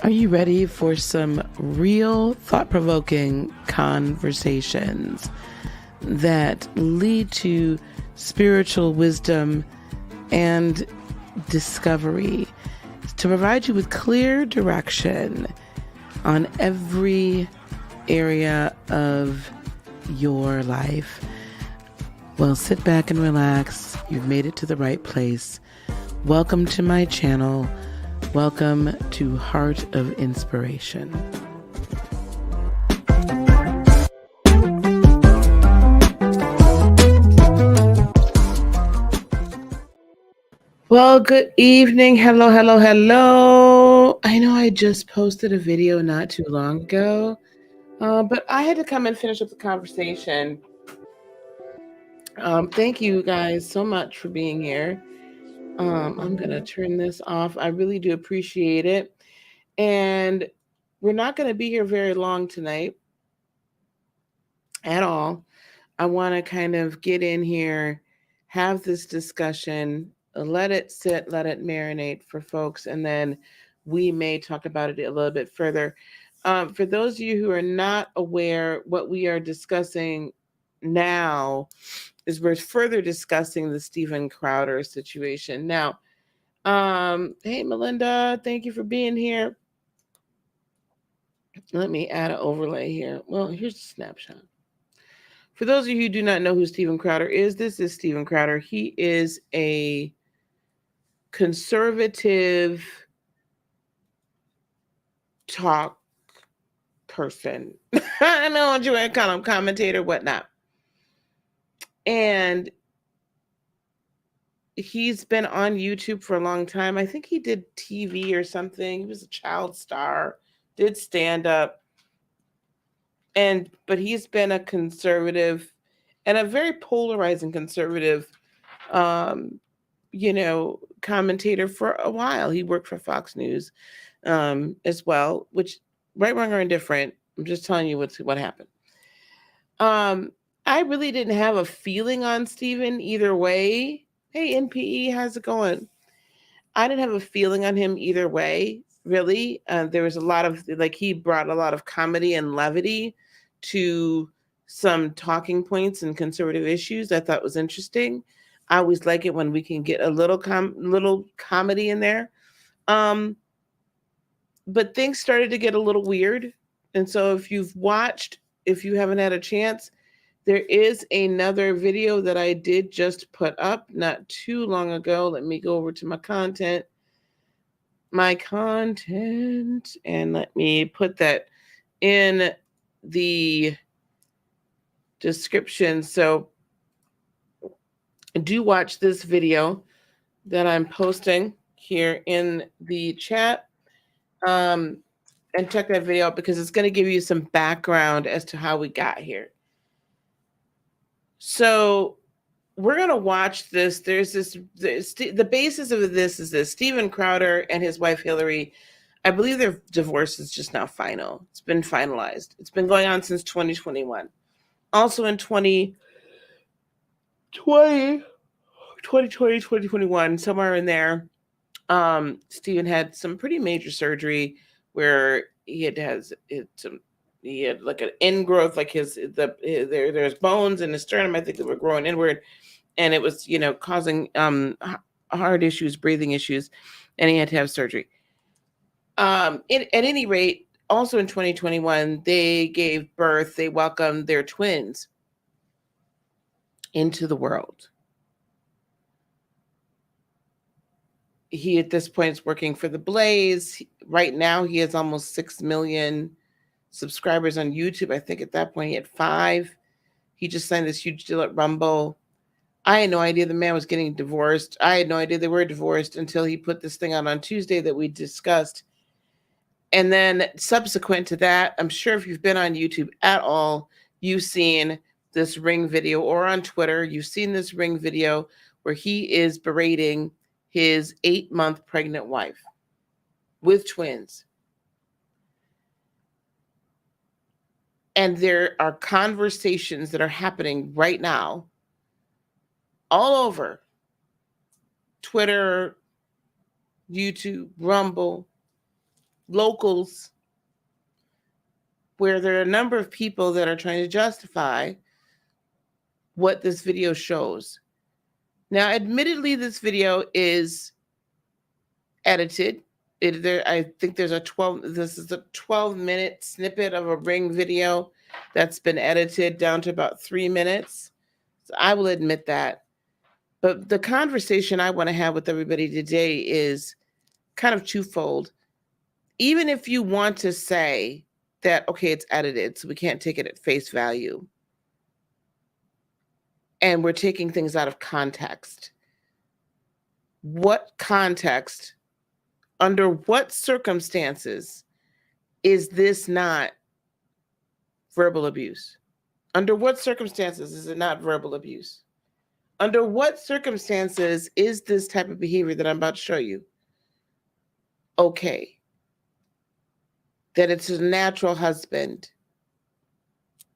Are you ready for some real thought-provoking conversations that lead to spiritual wisdom and discovery to provide you with clear direction on every area of your life? Well, sit back and relax. You've made it to the right place. Welcome to my channel. Welcome to Heart of Inspiration. Well, good evening. Hello. I know I just posted a video not too long ago, but I had to come and finish up the conversation. Thank you guys so much for being here. I'm going to turn this off. I really do appreciate it. And we're not going to be here very long tonight at all. I want to kind of get in here, have this discussion, let it sit, let it marinate for folks, and then we may talk about it a little bit further. For those of you who are not aware, what we are discussing now is we're further discussing the Steven Crowder situation. Now, hey, Melinda, thank you for being here. Let me add an overlay here. Well, here's a snapshot. For those of you who do not know who Steven Crowder is, this is Steven Crowder. He is a conservative talk person. I know what you want to call him, commentator, whatnot. And he's been on YouTube for a long time. I think he did TV or something. He was a child star, did stand up. But he's been a conservative and a very polarizing conservative, commentator for a while. He worked for Fox News as well, which, right, wrong, or indifferent, I'm just telling you what happened. I really didn't have a feeling on Steven either way. Hey, NPE, how's it going? I didn't have a feeling on him either way, really. There was a lot of, he brought a lot of comedy and levity to some talking points and conservative issues I thought was interesting. I always like it when we can get a little comedy in there. But things started to get a little weird. And so if you haven't had a chance, there is another video that I did just put up not too long ago. Let me go over to my content, and let me put that in the description. So do watch this video that I'm posting here in the chat, and check that video out because it's going to give you some background as to how we got here. So we're going to watch this. The basis of this is this: Steven Crowder and his wife Hillary, I believe their divorce is just now final. It's been finalized. It's been going on since 2021. Also in 2021, somewhere in there, Steven had some pretty major surgery where he had like an ingrowth, like there's bones in his sternum, I think, that were growing inward, and it was causing heart issues, breathing issues, and he had to have surgery. At any rate, also in 2021, they welcomed their twins into the world. He, at this point, is working for The Blaze. Right now, he has almost 6 million subscribers on YouTube. I think at that point, he had 5. He just signed this huge deal at Rumble. I had no idea the man was getting divorced. I had no idea they were divorced until he put this thing out on Tuesday that we discussed. And then subsequent to that, I'm sure if you've been on YouTube at all, you've seen this Ring video, or on Twitter, you've seen this Ring video where he is berating his 8-month pregnant wife with twins. And there are conversations that are happening right now all over Twitter, YouTube, Rumble, locals, where there are a number of people that are trying to justify what this video shows. Now, admittedly, this video is edited. I think this is a 12-minute snippet of a Ring video that's been edited down to about 3 minutes. So I will admit that. But the conversation I want to have with everybody today is kind of twofold. Even if you want to say that, okay, it's edited, so we can't take it at face value, and we're taking things out of context. What context, under what circumstances is this not verbal abuse? Under what circumstances is it not verbal abuse? Under what circumstances is this type of behavior that I'm about to show you okay? That it's a natural husband,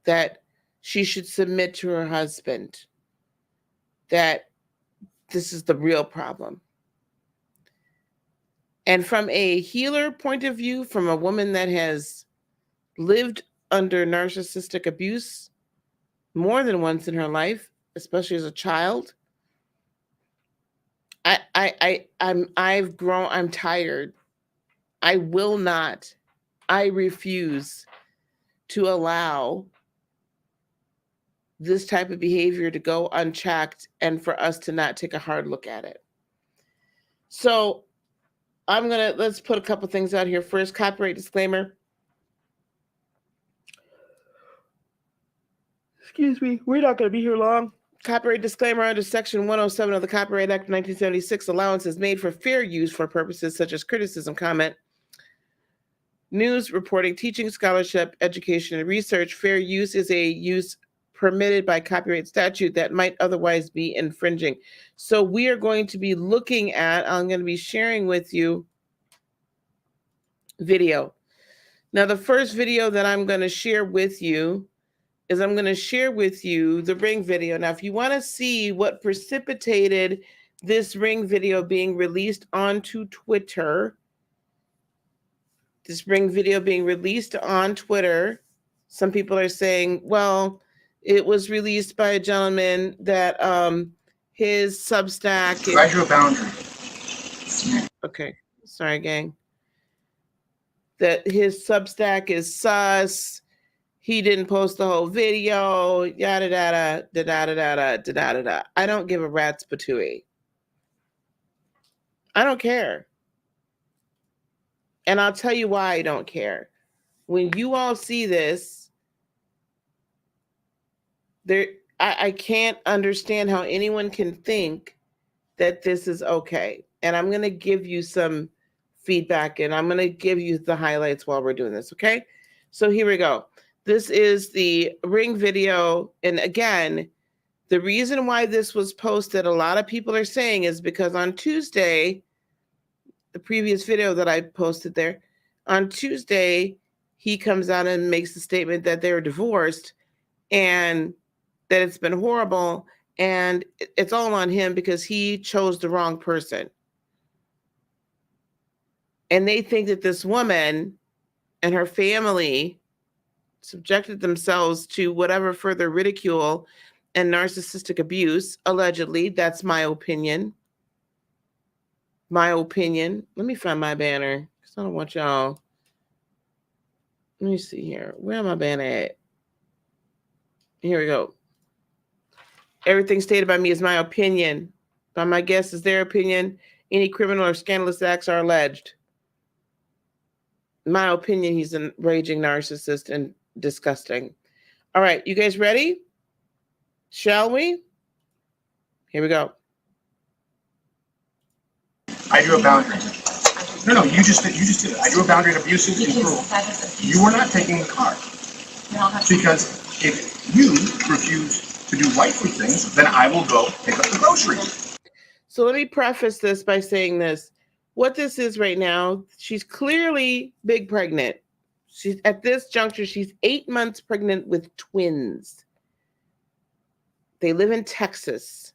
that she should submit to her husband, that this is the real problem. And from a healer point of view, from a woman that has lived under narcissistic abuse more than once in her life, especially as a child, I've grown, I'm tired. I will not, I refuse to allow this type of behavior to go unchecked and for us to not take a hard look at it. So let's put a couple things out here. First, copyright disclaimer. Excuse me, we're not going to be here long. Copyright disclaimer: under Section 107 of the Copyright Act of 1976, allowance is made for fair use for purposes such as criticism, comment, news, reporting, teaching, scholarship, education, and research. Fair use is a use permitted by copyright statute that might otherwise be infringing. So we are going to be looking at, I'm going to be sharing with you video. Now, the first video that I'm going to share with you is I'm going to share with you the Ring video. Now, if you want to see what precipitated this Ring video being released onto Twitter, this Ring video being released on Twitter, some people are saying, well, it was released by a gentleman that his Substack. Gradual boundary. Okay, sorry, gang. That his Substack is sus. He didn't post the whole video. Yada yada da da da da da da da. I don't give a rat's patooey. I don't care. And I'll tell you why I don't care. When you all see this, I can't understand how anyone can think that this is okay. And I'm going to give you some feedback and I'm going to give you the highlights while we're doing this, okay? So here we go. This is the Ring video. And again, the reason why this was posted, a lot of people are saying, is because on Tuesday, the previous video that I posted there, on Tuesday, he comes out and makes the statement that they're divorced and that it's been horrible, and it's all on him because he chose the wrong person. And they think that this woman and her family subjected themselves to whatever further ridicule and narcissistic abuse, allegedly. That's my opinion. My opinion. Let me find my banner because I don't want y'all. Let me see here. Where am my banner at? Here we go. Everything stated by me is my opinion. By my guests is their opinion. Any criminal or scandalous acts are alleged. In my opinion, he's a raging narcissist and disgusting. All right, you guys ready? Shall we? Here we go. I drew a boundary. No, you just did it. I drew a boundary of abusive and cruel. You were not taking the car. Because if you refuse to do wifely things, then I will go pick up the groceries. So let me preface this by saying this. What this is right now, she's clearly big pregnant. She's at this juncture, she's 8 months pregnant with twins. They live in Texas.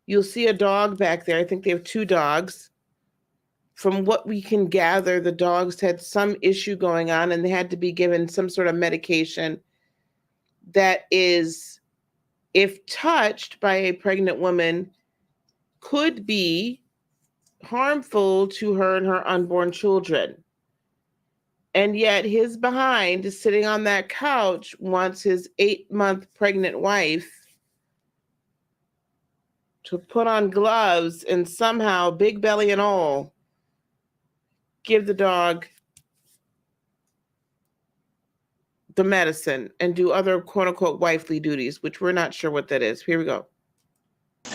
You'll see a dog back there. I think they have 2 dogs. from what we can gather, the dogs had some issue going on and they had to be given some sort of medication that is, if touched by a pregnant woman, could be harmful to her and her unborn children. And yet his behind is sitting on that couch wants his 8-month pregnant wife to put on gloves and somehow, big belly and all, give the dog the medicine and do other quote unquote wifely duties, which we're not sure what that is. Here we go.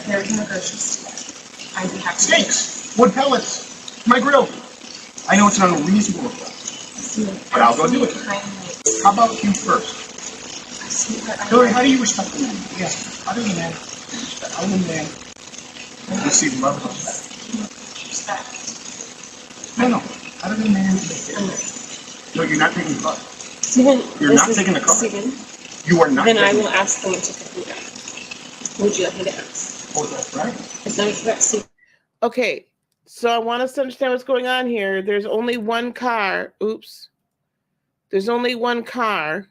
There can the groceries. I'd be happy. Steaks, wood pellets, my grill. I know it's an unreasonable request, but I'll go do it. How about you first? Hillary, how do you respect the man? Yes. How do you, man? How do you, man? Let's see love and respect. Respect. No. How do you, man? No, you're not taking the car. Stephen, you're not taking the car. Stephen, you are not. Then I will ask them to pick me up. Would you like me to ask? Oh, that's right. It's not about Stephen. Okay, so I want us to understand what's going on here. There's only one car. Oops. There's only one car.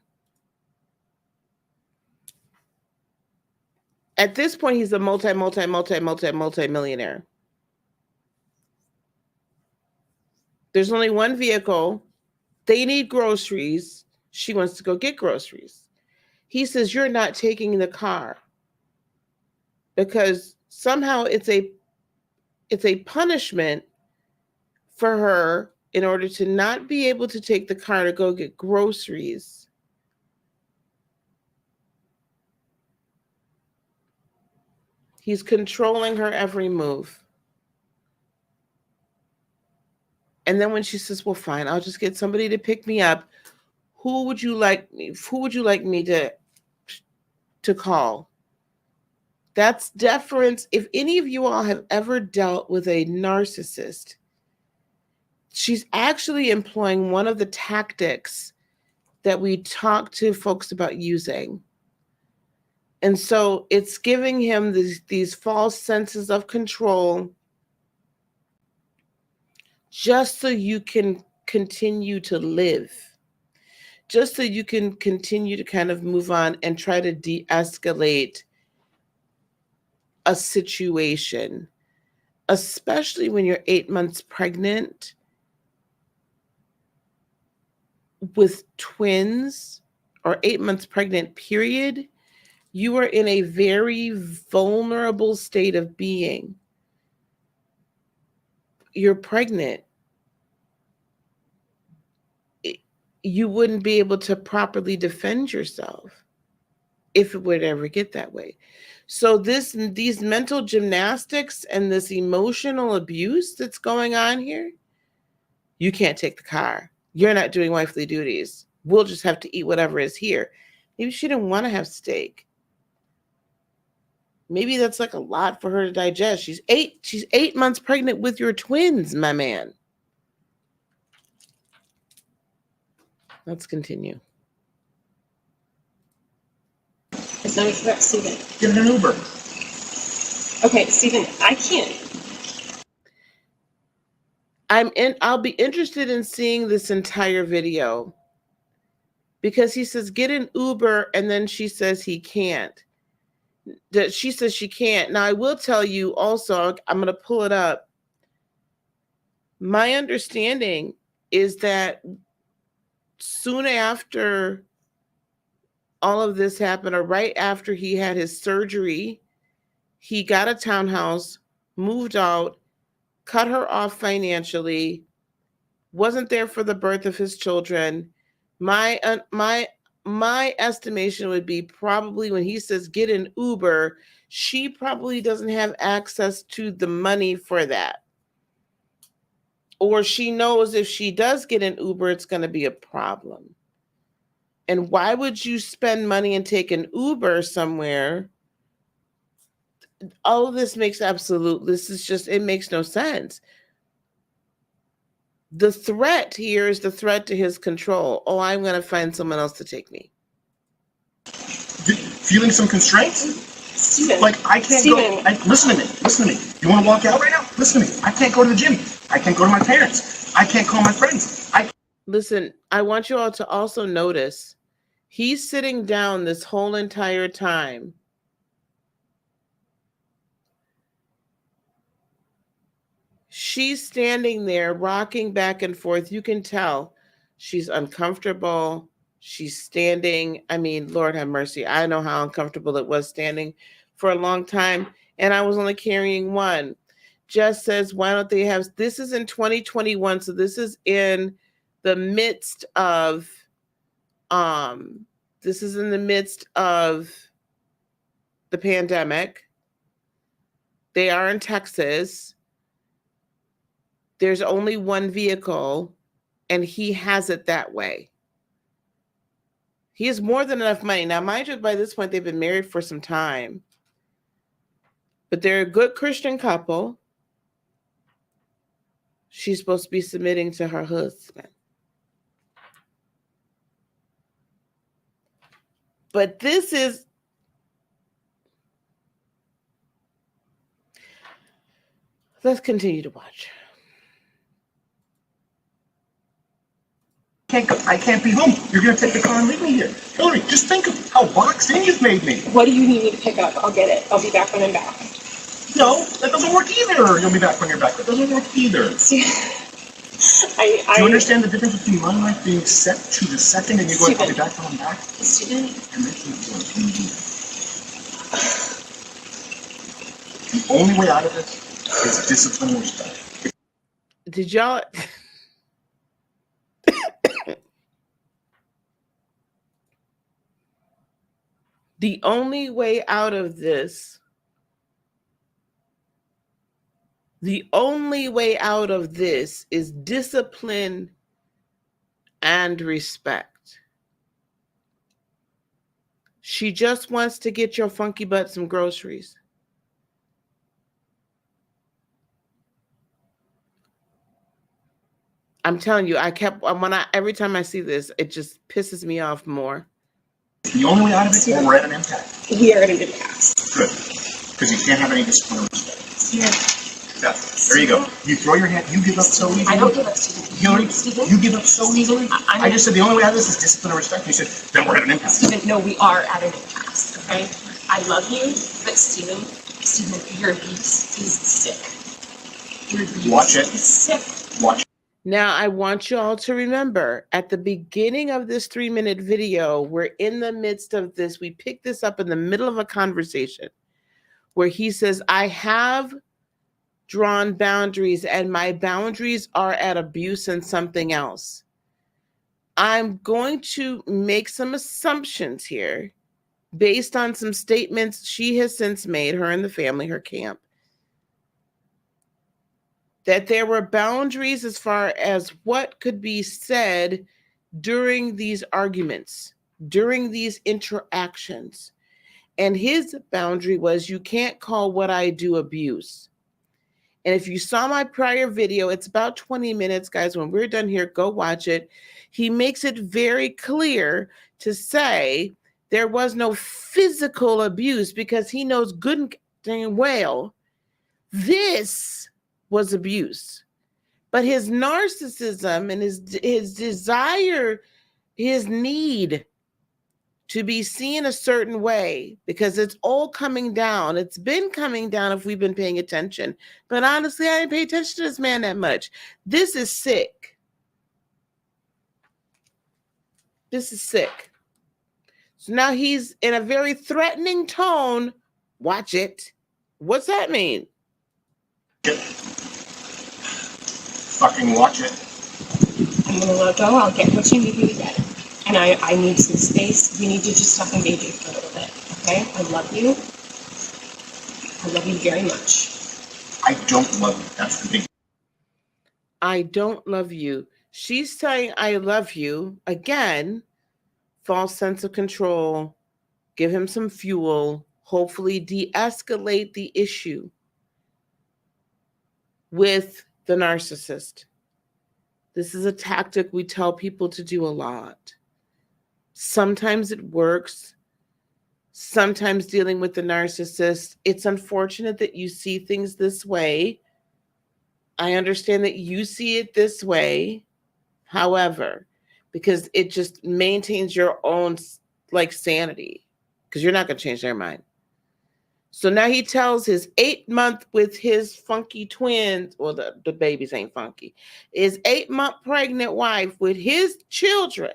At this point, he's a multi-millionaire. There's only one vehicle. They need groceries. She wants to go get groceries. He says, you're not taking the car. Because somehow it's a punishment for her in order to not be able to take the car to go get groceries. He's controlling her every move. And then when she says, well, fine, I'll just get somebody to pick me up. Who would you like me to call? That's deference. If any of you all have ever dealt with a narcissist, she's actually employing one of the tactics that we talk to folks about using. And so it's giving him these false senses of control just so you can continue to live, just so you can continue to kind of move on and try to de-escalate a situation, especially when you're 8 months pregnant with twins or 8 months pregnant, period. You are in a very vulnerable state of being. You're pregnant. You wouldn't be able to properly defend yourself if it would ever get that way. So these mental gymnastics and this emotional abuse that's going on here, you can't take the car. You're not doing wifely duties. We'll just have to eat whatever is here. Maybe she didn't want to have steak. Maybe that's like a lot for her to digest. She's 8 months pregnant with your twins, my man. Let's continue. It's not about Stephen. Get an Uber. Okay, Stephen, I can't. I'll be interested in seeing this entire video because he says get an Uber and then she says he can't. That she says she can't. Now I will tell you also, I'm going to pull it up. My understanding is that soon after all of this happened, or right after he had his surgery, he got a townhouse, moved out, cut her off financially, wasn't there for the birth of his children. My estimation would be probably when he says get an Uber, she probably doesn't have access to the money for that. Or she knows if she does get an Uber, it's going to be a problem. And why would you spend money and take an Uber somewhere? All of this makes it makes no sense. The threat here is the threat to his control. Oh, I'm going to find someone else to take me. Feeling some constraints? Stephen. Like, I can't go. Listen to me. You want to walk out right now? Listen to me. I can't go to the gym. I can't go to my parents. I can't call my friends. Listen, I want you all to also notice he's sitting down this whole entire time. She's standing there rocking back and forth. You can tell she's uncomfortable. She's standing. I mean, Lord have mercy. I know how uncomfortable it was standing for a long time. And I was only carrying one. Jess says, why don't they have, this is in 2021. So this is in the midst of, this is in the midst of the pandemic. They are in Texas. There's only one vehicle, and he has it that way. He has more than enough money. Now, mind you, by this point, they've been married for some time. But they're a good Christian couple. She's supposed to be submitting to her husband. But this is... Let's continue to watch. I can't be home. You're going to take the car and leave me here. Hillary, just think of how boxed in you've made me. What do you need me to pick up? I'll get it. I'll be back when I'm back. No, that doesn't work either. You'll be back when you're back. That doesn't work either. See, Do you understand the difference between my life being set to the second and you going, I'll be back when I'm back? Stephen. And making it work. The only way out of this is discipline and respect. Did y'all... The only way out of this, is discipline and respect. She just wants to get your funky butt some groceries. I'm telling you, every time I see this, it just pisses me off more. The only way out of it is we're at an impasse. We are at an impasse. Good. Because you can't have any discipline or respect. Yeah. Yeah. There you go. You throw your hand, you give up so easily. I don't give up, Stephen. Hillary, Stephen? you give up so easily. I just said the only way out of this is discipline and respect. You said, then we're at an impasse. Stephen, no, we are at an impasse, okay? I love you, but Stephen, your abuse is sick. Your abuse Watch it. is sick. Watch it. Now, I want you all to remember, at the beginning of this 3-minute video, we're in the midst of this. We picked this up in the middle of a conversation where he says, I have drawn boundaries and my boundaries are at abuse and something else. I'm going to make some assumptions here based on some statements she has since made, her and the family, her camp, that there were boundaries as far as what could be said during these arguments, during these interactions. And his boundary was, you can't call what I do abuse. And if you saw my prior video, it's about 20 minutes, guys. When we're done here, go watch it. He makes it very clear to say there was no physical abuse because he knows good and dang well this was abuse. But his narcissism and his desire, his need to be seen a certain way, because it's all coming down. It's been coming down if we've been paying attention. But honestly, I didn't pay attention to this man that much. This is sick. This is sick. So now he's in a very threatening tone. Watch it. What's that mean? Fucking watch it. I'm gonna let go. I'll get what you need me to get. And I need some space. We need to just stop engaging for a little bit. Okay? I love you. I love you very much. I don't love you. That's the big. I don't love you. She's saying, I love you. Again, false sense of control. Give him some fuel. Hopefully de-escalate the issue with the narcissist. This is a tactic we tell people to do a lot. Sometimes it works. Sometimes dealing with the narcissist, it's unfortunate that you see things this way. I understand that you see it this way. However, because it just maintains your own like sanity, because you're not going to change their mind. So now he tells his 8-month with his funky twins, well, the babies ain't funky, his 8-month pregnant wife with his children,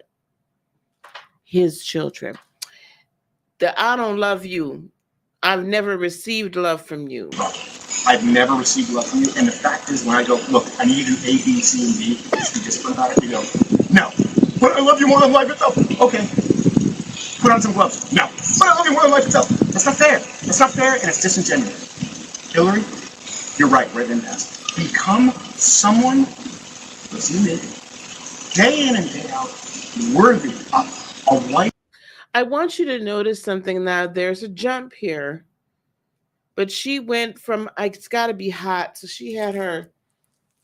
that I don't love you. I've never received love from you. I've never received love from you. And the fact is, when I go, look, I need you to do A, B, C, and D, you just put about it, you go, no. But I love you more than life itself. Okay. Put on some gloves. No. But I love you more than life itself. That's not fair. That's not fair, and it's disingenuous. Hillary, you're right in past. Become someone, listen to me, day in and day out, worthy of a life. I want you to notice something now. There's a jump here. But she went from, it's got to be hot. So she had her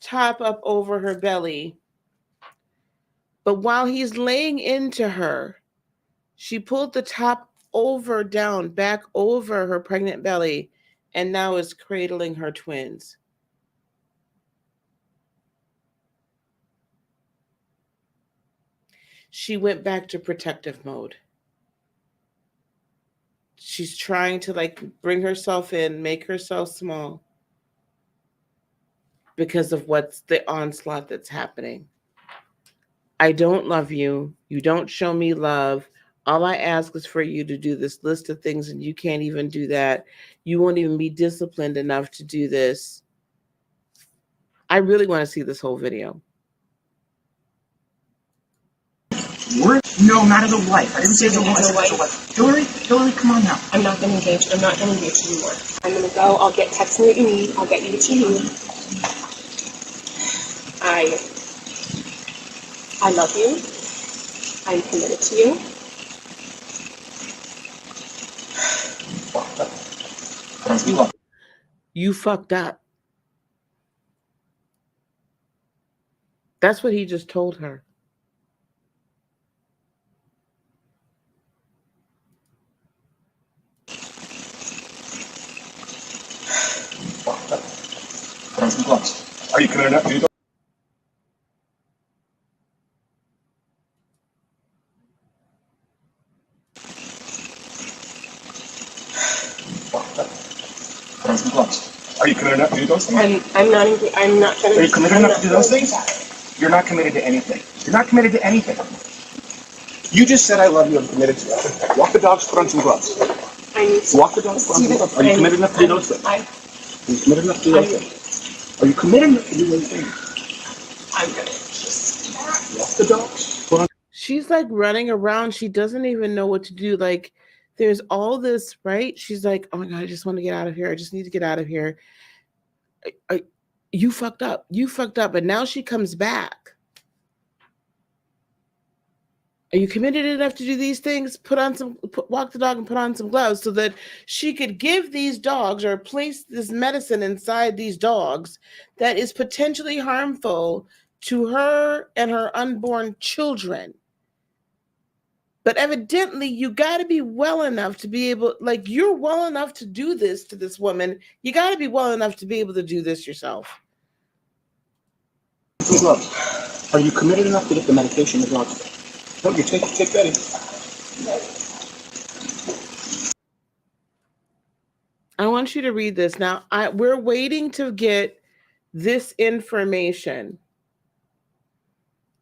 top up over her belly. But while he's laying into her, she pulled the top back over her pregnant belly, and now is cradling her twins. She went back to protective mode. She's trying to like bring herself in, make herself small because of what's the onslaught that's happening. I don't love you. You don't show me love. All I ask is for you to do this list of things, and you can't even do that. You won't even be disciplined enough to do this. I really want to see this whole video. No, not as a wife. I didn't say as a wife. Hillary, come on now. I'm not going to engage. I'm not going to engage anymore. I'm going to go. I'll text me what you need. I'll get you what you need. I love you. I'm committed to you. You fucked up. That's what he just told her. Are you committed enough to do that? Are you committed enough to do those things? I'm not trying to. Are you committed enough to do those things? You're not committed to anything. You're not committed to anything. You just said I love you. I'm committed to you. Walk the dogs. Put on some gloves. Walk the dogs. Put on some gloves. Are you committed enough to do those things? Are you committed enough to do those things? Are you committed enough to do those things? I'm gonna just walk the dogs. Put on. She's like running around. She doesn't even know what to do. Like, there's all this, right? She's like, oh my God, I just want to get out of here. I just need to get out of here. You fucked up. You fucked up. And now she comes back. Are you committed enough to do these things? Walk the dog and put on some gloves so that she could give these dogs or place this medicine inside these dogs that is potentially harmful to her and her unborn children. But evidently, you got to be well enough to be able, like, you're well enough to do this to this woman. You got to be well enough to be able to do this yourself. Are you committed enough to get the medication the dogs? Don't you take Betty? I want you to read this. Now, we're waiting to get this information.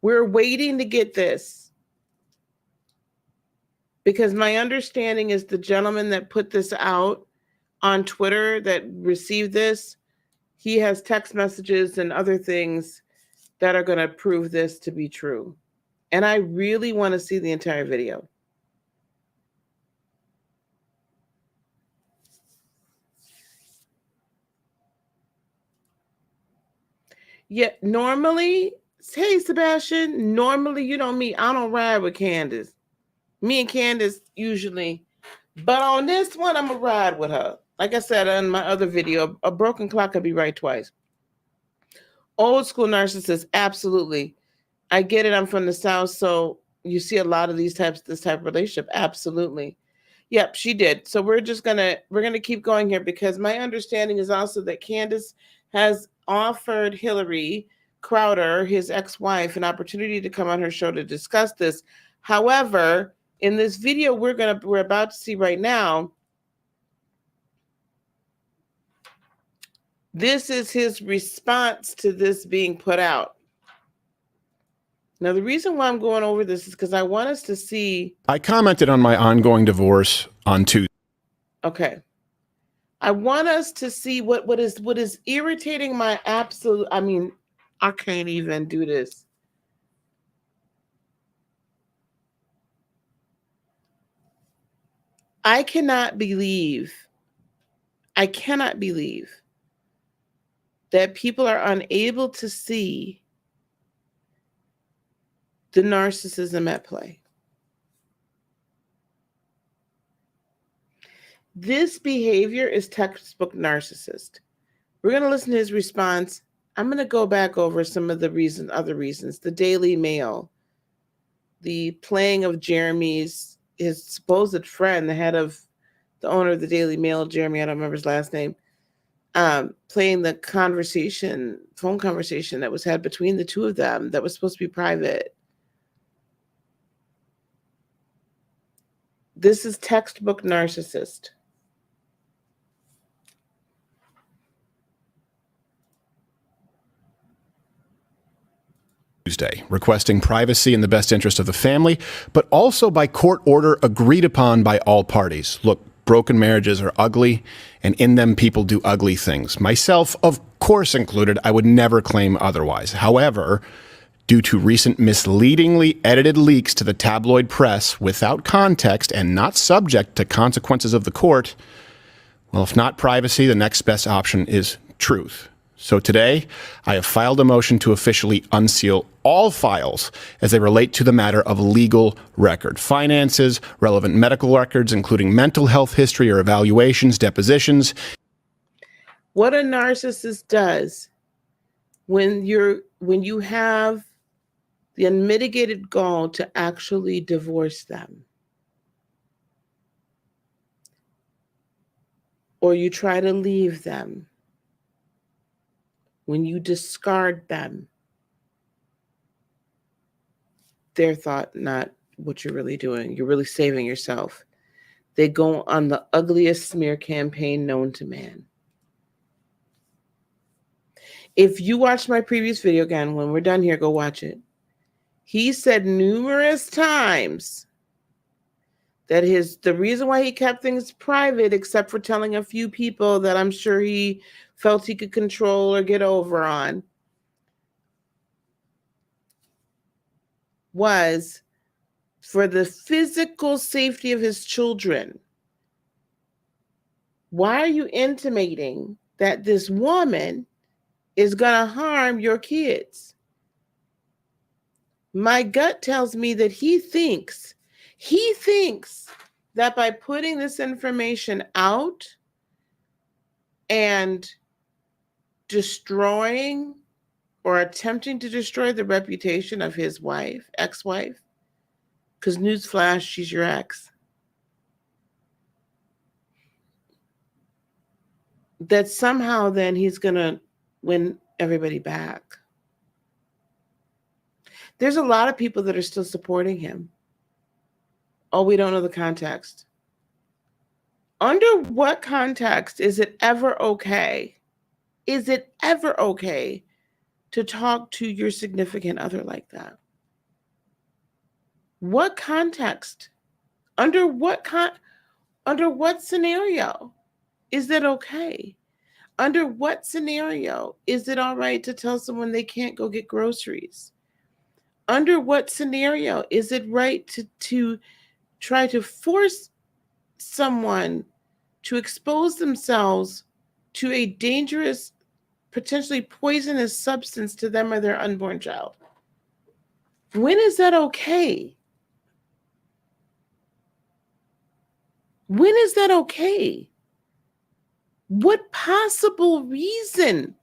We're waiting to get this. Because my understanding is the gentleman that put this out on Twitter that received this, he has text messages and other things that are going to prove this to be true. And I really want to see the entire video. Yeah, normally, hey, Sebastian, normally, you know me, I don't ride with Candace. Me and Candace usually, but on this one, I'm going to ride with her. Like I said in my other video, a broken clock could be right twice. Old school narcissist, absolutely. I get it. I'm from the South, so you see a lot of this type of relationship. Absolutely. Yep, she did. So we're gonna keep going here because my understanding is also that Candace has offered Hillary Crowder, his ex-wife, an opportunity to come on her show to discuss this. However, in this video we're about to see right now, this is his response to this being put out. Now, the reason why I'm going over this is because I want us to see. I commented on my ongoing divorce on Tuesday. Okay. I want us to see what is irritating my absolute. I mean, I can't even do this. I cannot believe that people are unable to see the narcissism at play. This behavior is textbook narcissist. We're going to listen to his response. I'm going to go back over some of the other reasons. The Daily Mail, the playing of Jeremy's, his supposed friend, the owner of the Daily Mail, Jeremy, I don't remember his last name, playing the phone conversation that was had between the two of them that was supposed to be private. This is textbook narcissist. Tuesday, requesting privacy in the best interest of the family, but also by court order agreed upon by all parties. Look, broken marriages are ugly, and in them people do ugly things. Myself, of course included, I would never claim otherwise. However, due to recent misleadingly edited leaks to the tabloid press without context and not subject to consequences of the court, well, if not privacy, the next best option is truth. So today, I have filed a motion to officially unseal all files as they relate to the matter of legal record. Finances, relevant medical records, including mental health history or evaluations, depositions. What a narcissist does when you have the unmitigated gall to actually divorce them, or you try to leave them, when you discard them, their thought, not what you're really doing. You're really saving yourself. They go on the ugliest smear campaign known to man. If you watched my previous video, again, when we're done here, go watch it. He said numerous times that the reason why he kept things private, except for telling a few people that I'm sure he felt he could control or get over on, was for the physical safety of his children. Why are you intimating that this woman is going to harm your kids? My gut tells me that he thinks that by putting this information out and destroying or attempting to destroy the reputation of his ex-wife, because newsflash, she's your ex, that somehow then he's going to win everybody back. There's a lot of people that are still supporting him. Oh, we don't know the context. Under what context is it ever okay? Is it ever okay to talk to your significant other like that? What context? Under what scenario is that okay? Under what scenario is it all right to tell someone they can't go get groceries? Under what scenario is it right to try to force someone to expose themselves to a dangerous, potentially poisonous substance to them or their unborn child? When is that okay? When is that okay? What possible reason?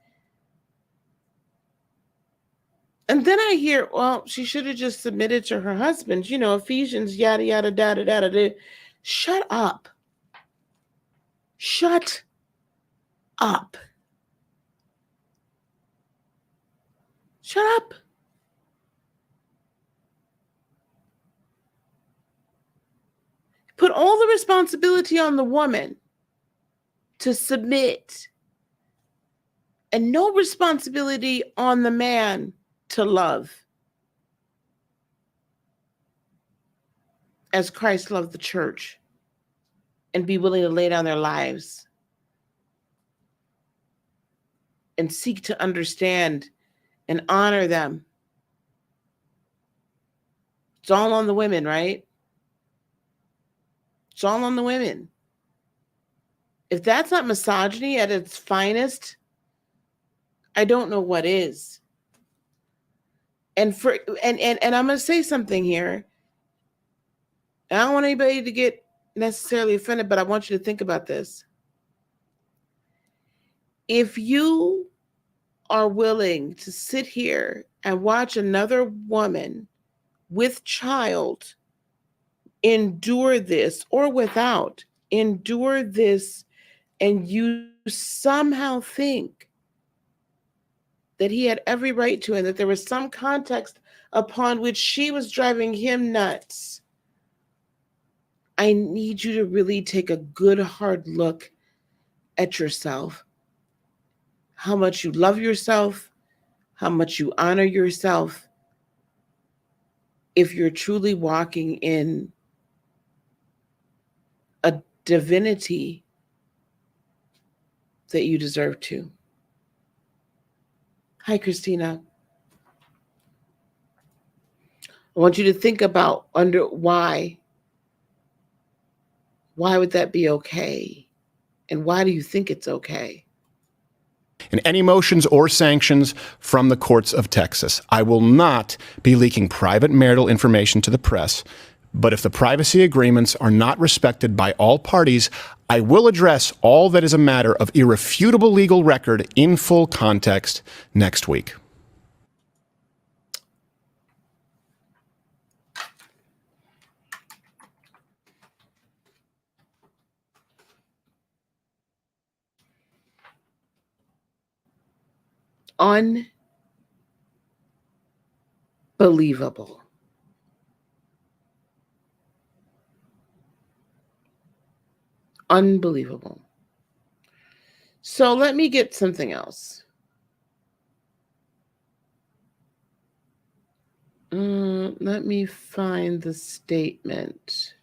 And then I hear, well, she should have just submitted to her husband, Ephesians, yada, yada, da, da, da, da. Shut up. Shut up. Shut up. Put all the responsibility on the woman to submit, and no responsibility on the man to love, as Christ loved the church, and be willing to lay down their lives and seek to understand and honor them. It's all on the women, right? It's all on the women. If that's not misogyny at its finest, I don't know what is. And I'm going to say something here. I don't want anybody to get necessarily offended, but I want you to think about this. If you are willing to sit here and watch another woman with child endure this, or without, endure this, and you somehow think that he had every right to, and that there was some context upon which she was driving him nuts, I need you to really take a good hard look at yourself. How much you love yourself, how much you honor yourself, if you're truly walking in a divinity that you deserve to. Hi, Christina. I want you to think about why would that be okay? And why do you think it's okay? And any motions or sanctions from the courts of Texas. I will not be leaking private marital information to the press, but if the privacy agreements are not respected by all parties, I will address all that is a matter of irrefutable legal record in full context next week. Unbelievable. Unbelievable. So let me get something else. Let me find the statement.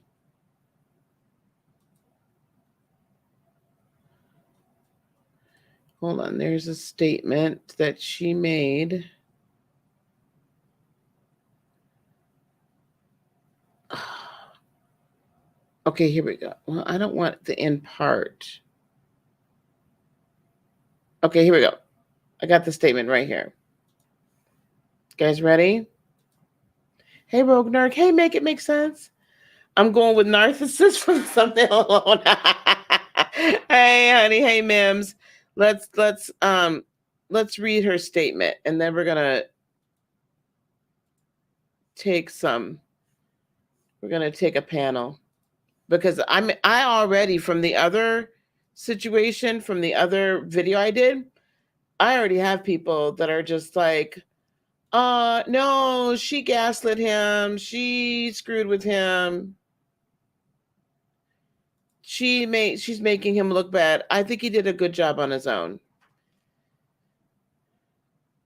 Hold on, there's a statement that she made. Okay, here we go. Well, I don't want the end part. Okay, here we go. I got the statement right here. Guys ready? Hey, Rogue Nerd. Hey, make it make sense. I'm going with Narcissist from Something Alone. Hey, honey. Hey, Mims. Let's read her statement, and then we're gonna take a panel, because I already, from the other situation, from the other video I did, I already have people that are just like, no, she gaslit him, she screwed with him, she's making him look bad. I think he did a good job on his own.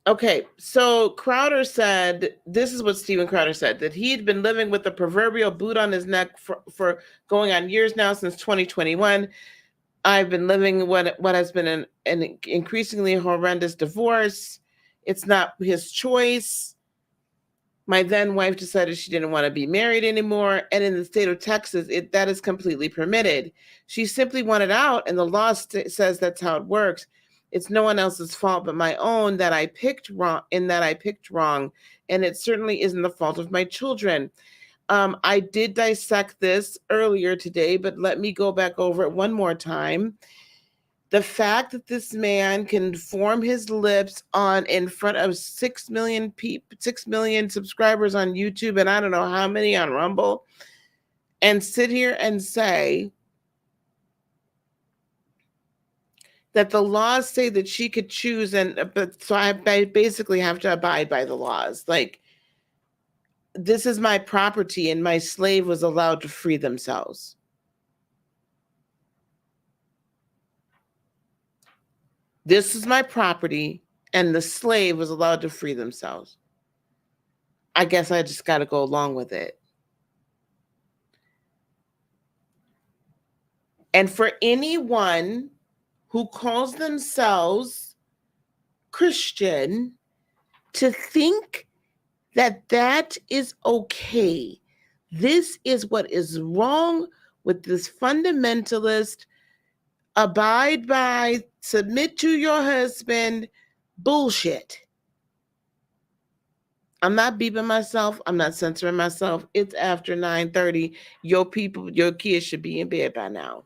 Okay, so Crowder said, this is what Steven Crowder said, that he had been living with the proverbial boot on his neck for going on years now, since 2021. I've been living what has been an increasingly horrendous divorce. It's not his choice. My then wife decided she didn't want to be married anymore. And in the state of Texas, that is completely permitted. She simply wanted out, and the law says that's how it works. It's no one else's fault but my own that I picked wrong, and it certainly isn't the fault of my children. I did dissect this earlier today, but let me go back over it one more time. The fact that this man can form his lips in front of 6 million subscribers on YouTube, and I don't know how many on Rumble, and sit here and say that the laws say that she could choose, but so I basically have to abide by the laws. Like, this is my property and my slave was allowed to free themselves. This is my property and the slave was allowed to free themselves. I guess I just got to go along with it. And for anyone who calls themselves Christian to think that that is okay, this is what is wrong with this fundamentalist, abide by, submit to your husband bullshit. I'm not beeping myself. I'm not censoring myself. It's after 9:30. Your kids should be in bed by now.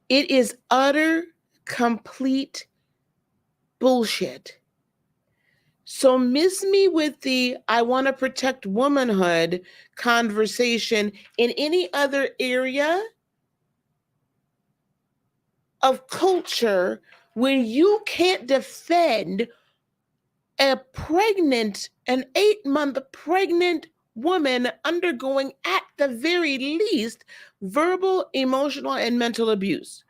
It is utter, complete bullshit. So miss me with the I want to protect womanhood conversation in any other area of culture when you can't defend an 8-month pregnant woman undergoing at the very least verbal, emotional, and mental abuse.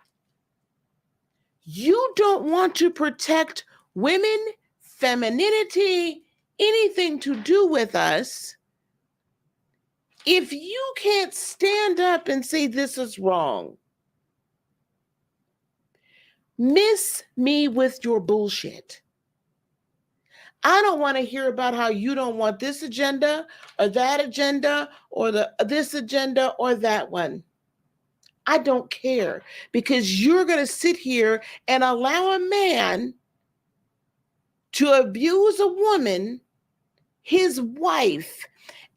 You don't want to protect women, femininity, anything to do with us. If you can't stand up and say this is wrong, miss me with your bullshit. I don't want to hear about how you don't want this agenda or that agenda or this agenda or that one. I don't care, because you're going to sit here and allow a man to abuse a woman, his wife,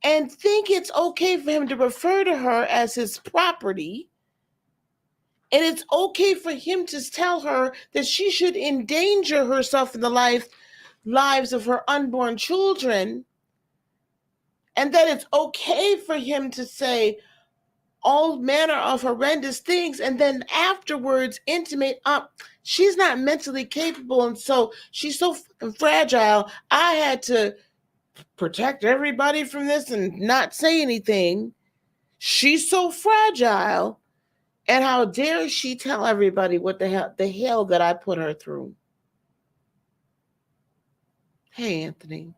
and think it's okay for him to refer to her as his property. And it's okay for him to tell her that she should endanger herself in the lives of her unborn children. And that it's okay for him to say all manner of horrendous things and then afterwards intimate, she's not mentally capable and so she's so fucking fragile. I had to protect everybody from this and not say anything. She's so fragile. And how dare she tell everybody what the hell that I put her through. Hey, Anthony.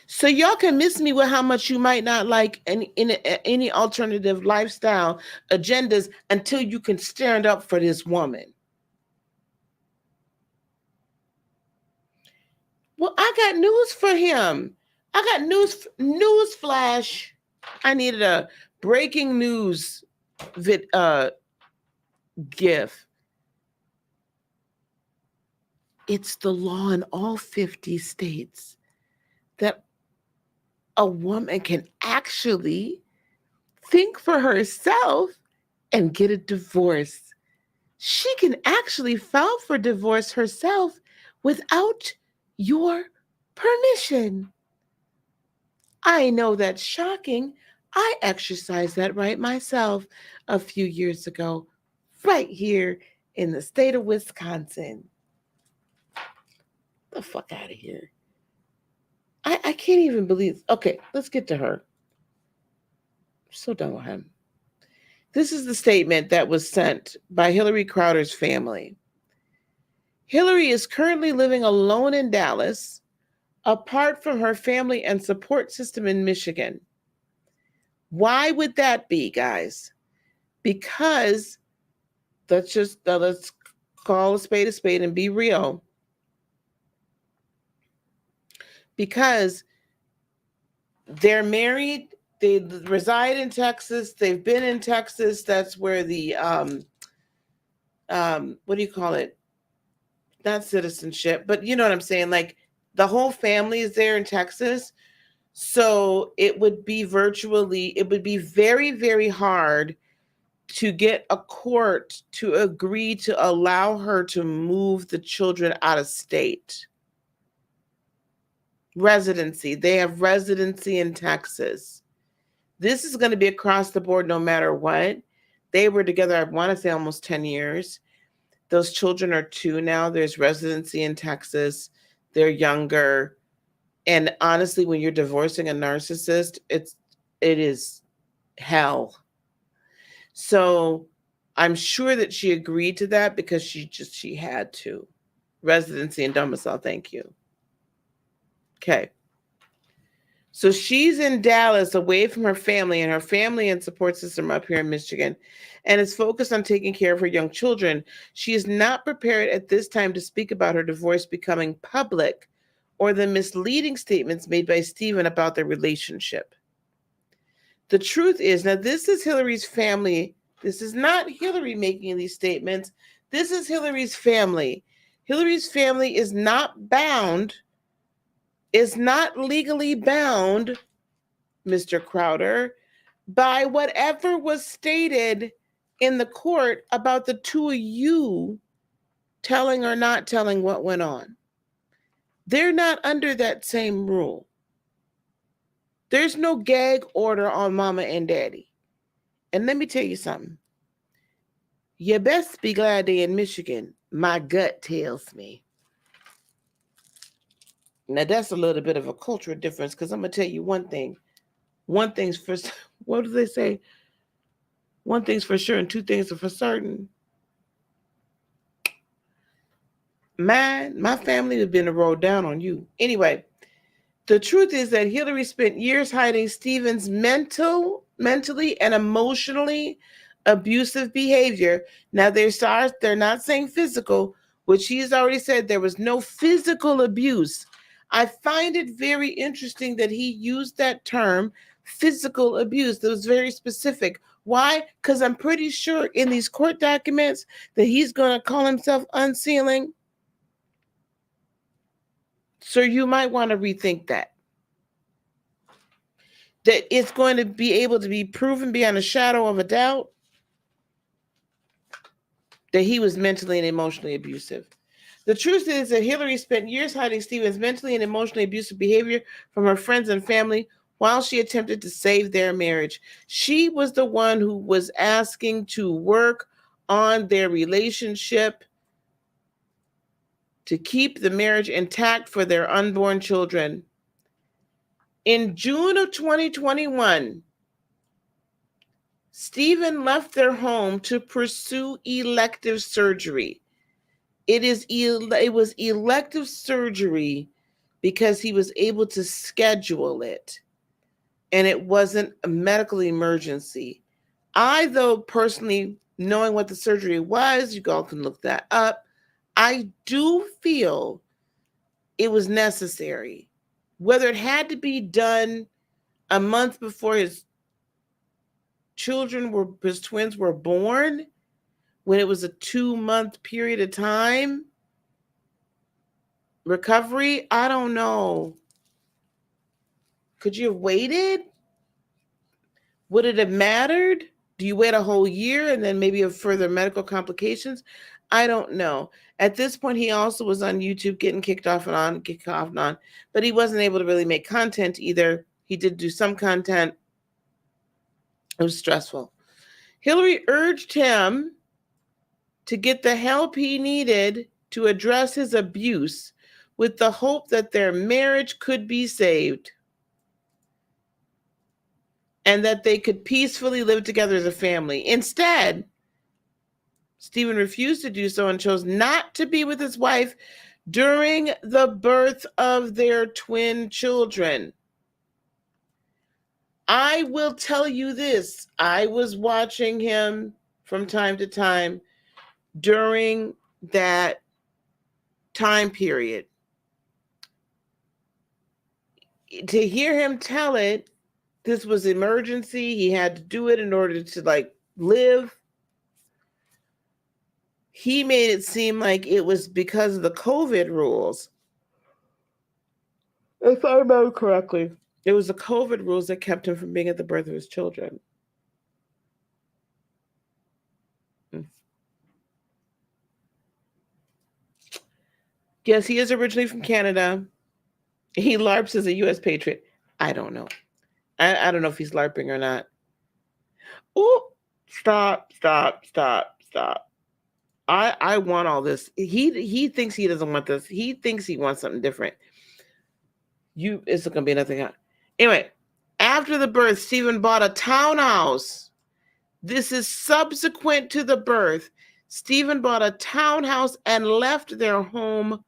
So y'all can miss me with how much you might not like any alternative lifestyle agendas until you can stand up for this woman. Well, I got news for him. I got news flash. I needed a breaking news gif. It's the law in all 50 states that a woman can actually think for herself and get a divorce. She can actually file for divorce herself without your permission. I know that's shocking. I exercised that right myself a few years ago, right here in the state of Wisconsin. The fuck out of here. I can't even believe. Okay, let's get to her. I'm so done with him. This is the statement that was sent by Hillary Crowder's family. Hillary is currently living alone in Dallas, apart from her family and support system in Michigan. Why would that be, guys? Because let's call a spade and be real. Because they're married, they reside in Texas, they've been in Texas. That's where the what do you call it? Not citizenship, but you know what I'm saying? Like the whole family is there in Texas. So it would be very, very hard to get a court to agree to allow her to move the children out of state. Residency. They have residency in Texas. This is going to be across the board no matter what. They were together, I want to say, almost 10 years. Those children are 2 now. There's residency in Texas. They're younger. And honestly, when you're divorcing a narcissist, it is hell. So I'm sure that she agreed to that because she had to. Residency and domicile, thank you. Okay. So she's in Dallas, away from her family, and her family and support system up here in Michigan, and is focused on taking care of her young children. She is not prepared at this time to speak about her divorce becoming public or the misleading statements made by Stephen about their relationship. The truth is, now this is Hillary's family. This is not Hillary making these statements. This is Hillary's family. Hillary's family is not bound, is not legally bound, Mr. Crowder, by whatever was stated in the court about the 2 of you telling or not telling what went on. They're not under that same rule. There's no gag order on mama and daddy. And let me tell you something. You best be glad they're in Michigan. My gut tells me. Now, that's a little bit of a cultural difference, because I'm going to tell you one thing. One thing's for, what do they say? One thing's for sure and 2 things are for certain. My family has been a roll down on you. Anyway, the truth is that Hillary spent years hiding Stephen's mentally and emotionally abusive behavior. Now, they're not saying physical, which she's already said there was no physical abuse. I find it very interesting that he used that term, physical abuse. That was very specific. Why? Because I'm pretty sure in these court documents that he's going to call himself unsealing. So you might want to rethink that. That it's going to be able to be proven beyond a shadow of a doubt that he was mentally and emotionally abusive. The truth is that Hillary spent years hiding Stephen's mentally and emotionally abusive behavior from her friends and family while she attempted to save their marriage. She was the one who was asking to work on their relationship to keep the marriage intact for their unborn children. In June of 2021, Stephen left their home to pursue elective surgery. It was elective surgery because he was able to schedule it, and it wasn't a medical emergency. I, though, personally, knowing what the surgery was, you all can look that up, I do feel it was necessary. Whether it had to be done a month before his twins were born, when it was a 2-month period of time, recovery, I don't know. Could you have waited? Would it have mattered? Do you wait a whole year and then maybe have further medical complications? I don't know. At this point, he also was on YouTube getting kicked off and on, but he wasn't able to really make content either. He did do some content. It was stressful. Hillary urged him to get the help he needed to address his abuse with the hope that their marriage could be saved and that they could peacefully live together as a family. Instead, Stephen refused to do so and chose not to be with his wife during the birth of their twin children. I will tell you this. I was watching him from time to time during that time period. To hear him tell it, this was emergency. He had to do it in order to live. He made it seem like it was because of the COVID rules. If I remember correctly, it was the COVID rules that kept him from being at the birth of his children. Yes, he is originally from Canada. He LARPs as a U.S. patriot. I don't know. I don't know if he's LARPing or not. Oh, stop. I want all this. He thinks he doesn't want this. He thinks he wants something different. It's not gonna be nothing. Anyway, after the birth, Stephen bought a townhouse. This is subsequent to the birth. Stephen bought a townhouse and left their home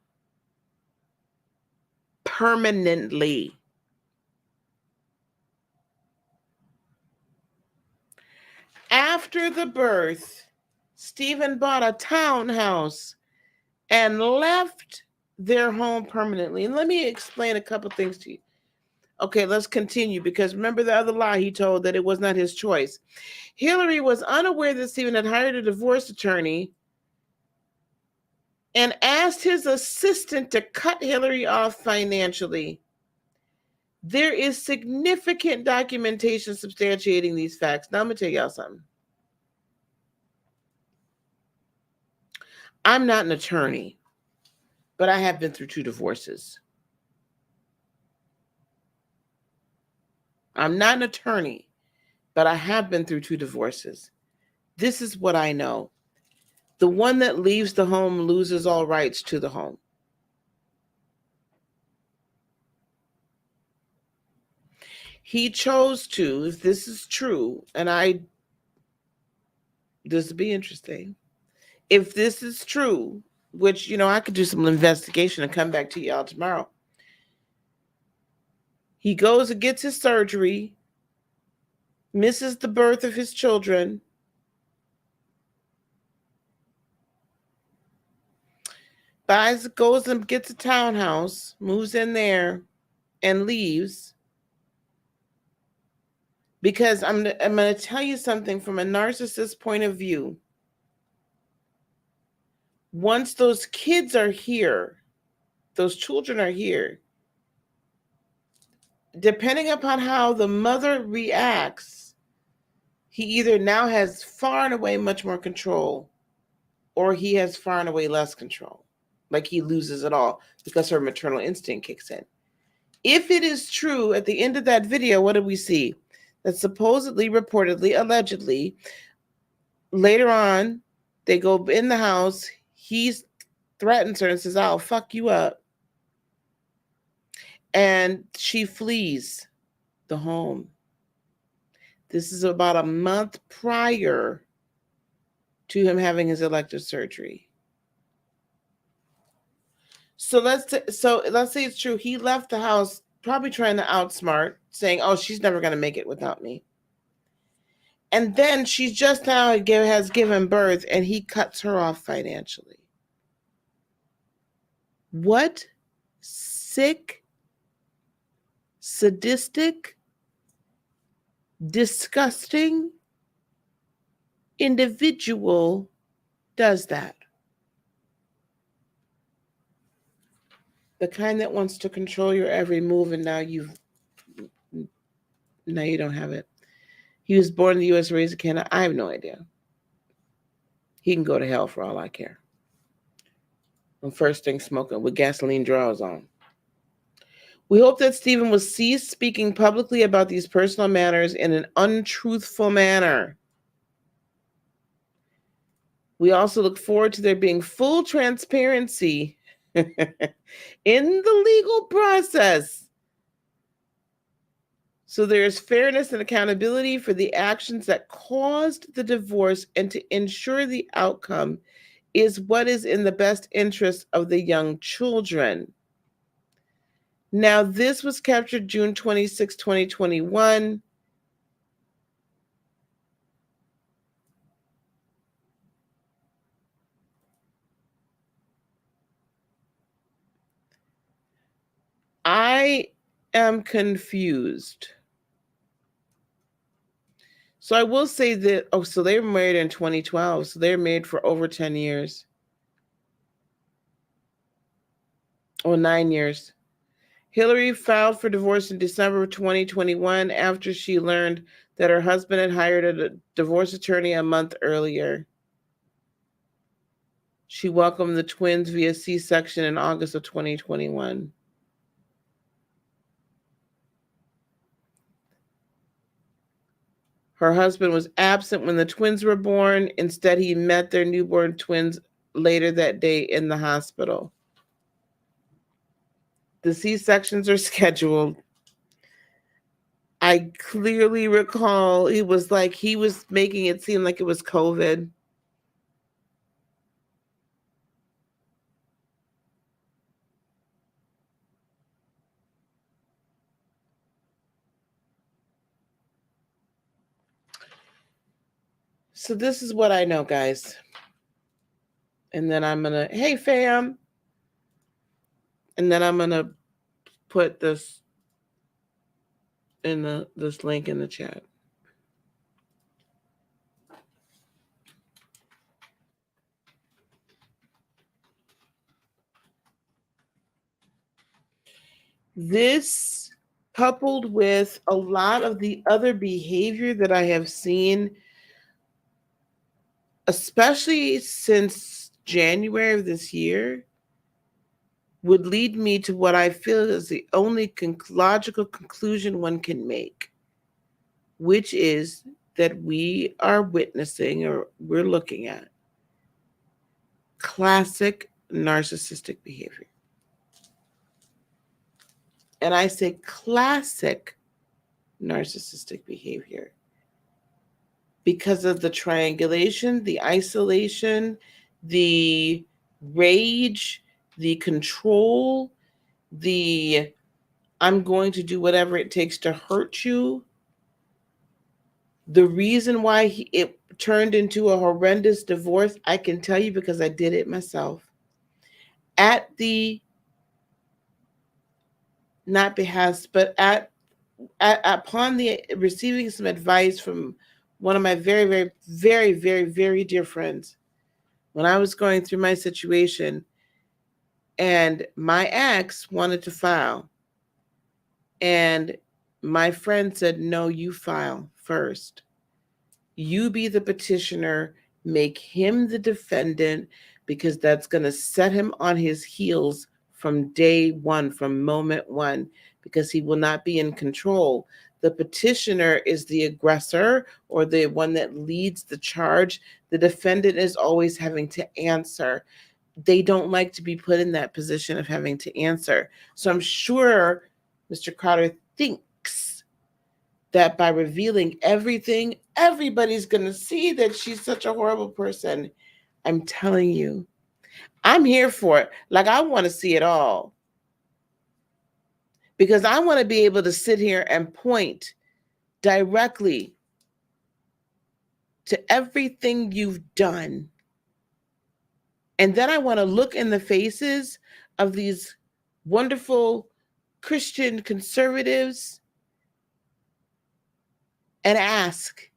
permanently. After the birth, Stephen bought a townhouse and left their home permanently. And let me explain a couple things to you. Okay, let's continue, because remember the other lie he told, that it was not his choice. Hillary was unaware that Stephen had hired a divorce attorney and asked his assistant to cut Hillary off financially. There is significant documentation substantiating these facts. Now I'm going to tell y'all something. I'm not an attorney, but I have been through 2 divorces. I'm not an attorney, but I have been through 2 divorces. This is what I know. The one that leaves the home loses all rights to the home. He chose to, if this is true, and this would be interesting. If this is true, which, I could do some investigation and come back to y'all tomorrow. He goes and gets his surgery, misses the birth of his children, goes and gets a townhouse, moves in there, and leaves. Because I'm going to tell you something from a narcissist point of view. Once those kids are here, those children are here, depending upon how the mother reacts, he either now has far and away much more control, or he has far and away less control. Like he loses it all because her maternal instinct kicks in. If it is true, at the end of that video, what do we see? That supposedly, reportedly, allegedly, later on, they go in the house, he threatens her and says, I'll fuck you up. And she flees the home. This is about a month prior to him having his elective surgery. So let's say it's true. He left the house probably trying to outsmart, saying, oh, she's never going to make it without me. And then she just now has given birth, and he cuts her off financially. What sick, sadistic, disgusting individual does that? The kind that wants to control your every move, and now you don't have it. He was born in the U.S., raised in Canada. I have no idea. He can go to hell for all I care. And first thing smoking with gasoline drawers on. We hope that Stephen will cease speaking publicly about these personal matters in an untruthful manner. We also look forward to there being full transparency in the legal process, so there is fairness and accountability for the actions that caused the divorce, and to ensure the outcome is what is in the best interest of the young children. Now, this was captured June 26, 2021. I am confused. So I will say that, so they were married in 2012. So they were married for over 10 years. Or 9 years. Hillary filed for divorce in December of 2021 after she learned that her husband had hired a divorce attorney a month earlier. She welcomed the twins via C-section in August of 2021. Her husband was absent when the twins were born. Instead, he met their newborn twins later that day in the hospital. The C-sections are scheduled. I clearly recall he was making it seem like it was COVID. So this is what I know, guys. And then I'm going to, hey, fam. And then I'm going to put this in this link in the chat. This, coupled with a lot of the other behavior that I have seen, especially since January of this year, would lead me to what I feel is the only logical conclusion one can make, which is that we are witnessing, or we're looking at, classic narcissistic behavior. And I say classic narcissistic behavior because of the triangulation, the isolation, the rage, the control, the I'm going to do whatever it takes to hurt you. The reason why it turned into a horrendous divorce, I can tell you because I did it myself. At the, not behest, but upon the receiving some advice from one of my very, very, very, very, very dear friends, when I was going through my situation, and my ex wanted to file. And my friend said, no, you file first. You be the petitioner, make him the defendant, because that's going to set him on his heels from day one, from moment one, because he will not be in control. The petitioner is the aggressor or the one that leads the charge. The defendant is always having to answer. They don't like to be put in that position of having to answer. So I'm sure Mr. Crowder thinks that by revealing everything, everybody's going to see that she's such a horrible person. I'm telling you, I'm here for it. Like, I want to see it all. Because I want to be able to sit here and point directly to everything you've done. And then I want to look in the faces of these wonderful Christian conservatives and ask,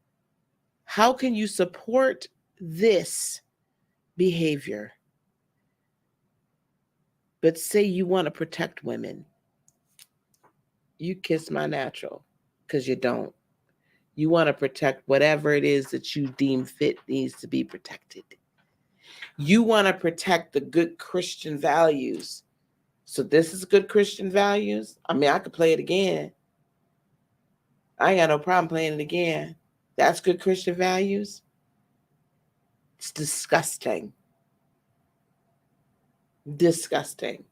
how can you support this behavior, but say you want to protect women? You kiss my natural, because you don't. You want to protect whatever it is that you deem fit needs to be protected. You want to protect the good Christian values. So this is good Christian values. I mean, I could play it again. I ain't got no problem playing it again. That's good Christian values. It's disgusting. Disgusting.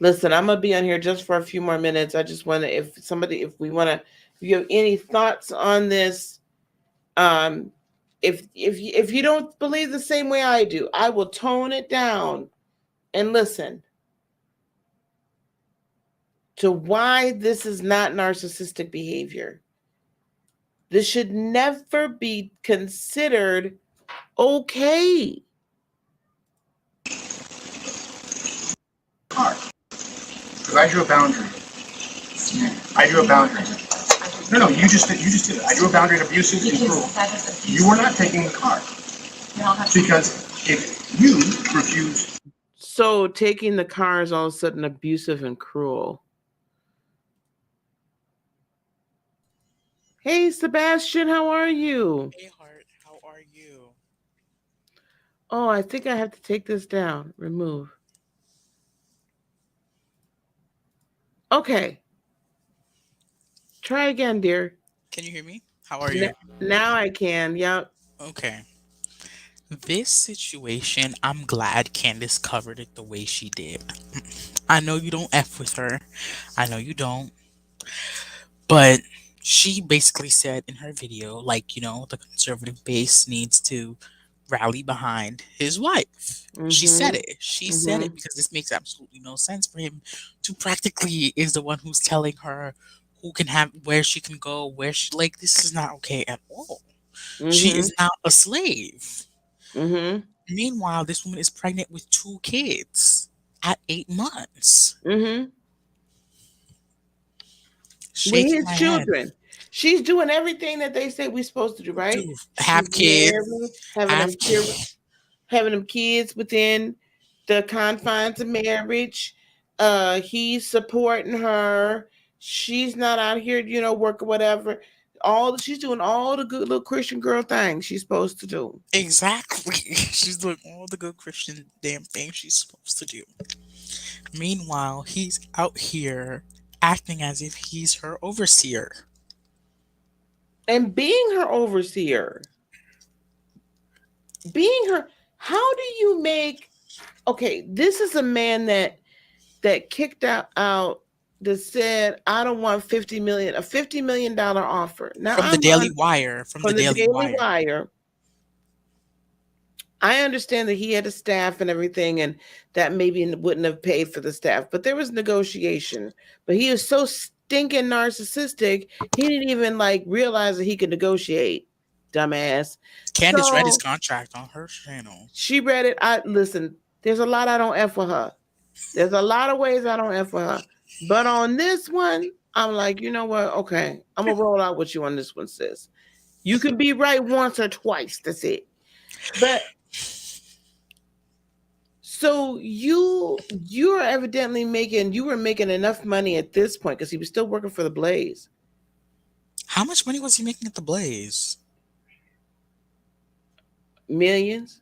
Listen, I'm gonna be on here just for a few more minutes. I just want to, if you have any thoughts on this, if you don't believe the same way I do, I will tone it down and listen to why this is not narcissistic behavior. This should never be considered okay. Because I drew a boundary. I drew a boundary. No, you just did it. I drew a boundary at abusive and cruel. You were not taking the car. Because if you refuse. So taking the car is all of a sudden abusive and cruel. Hey, Sebastian, how are you? Hey, Heart, how are you? Oh, I think I have to take this down. Remove. Okay. Try again, dear. Can you hear me? How are you? Now I can. Yep. Okay. This situation, I'm glad Candace covered it the way she did. I know you don't F with her. I know you don't. But she basically said in her video, like, the conservative base needs to rally behind his wife. She said Mhm. it. She said it Mhm. because this makes absolutely no sense for him to practically is the one who's telling her who can have where she can go, where she like this is not okay at all. She Mhm. is not a slave. Mhm. Meanwhile, this woman is pregnant with 2 kids at 8 months. Mhm. With Shaking his my head. children. She's doing everything that they say we're supposed to do, right? To She's have married, kids, have having them kids within the confines of marriage. He's supporting her. She's not out here, working whatever. She's doing all the good little Christian girl things she's supposed to do. exactly. She's doing all the good Christian damn things she's supposed to do. Meanwhile, he's out here acting as if he's her overseer. And being her overseer, being her, how do you make okay, this is a man that kicked out that said, I don't want 50 million, a $50 million offer. Now From the I'm Daily on Wire. From the from the Daily Daily Wire. Wire. I understand that he had a staff and everything, and that maybe wouldn't have paid for the staff, but there was negotiation. But he was so stinking narcissistic, he didn't even like realize that he could negotiate. Dumbass. Candace read his So contract on her channel. she read it. I listen, there's a lot I don't F with her. There's a lot of ways I don't F with her. But on this one, I'm like, you know what? Okay, I'm gonna roll out with you on this one, sis. You can be right once or twice. That's it. But so you're evidently you were making enough money at this point because he was still working for the Blaze. How much money was he making at the Blaze? Millions,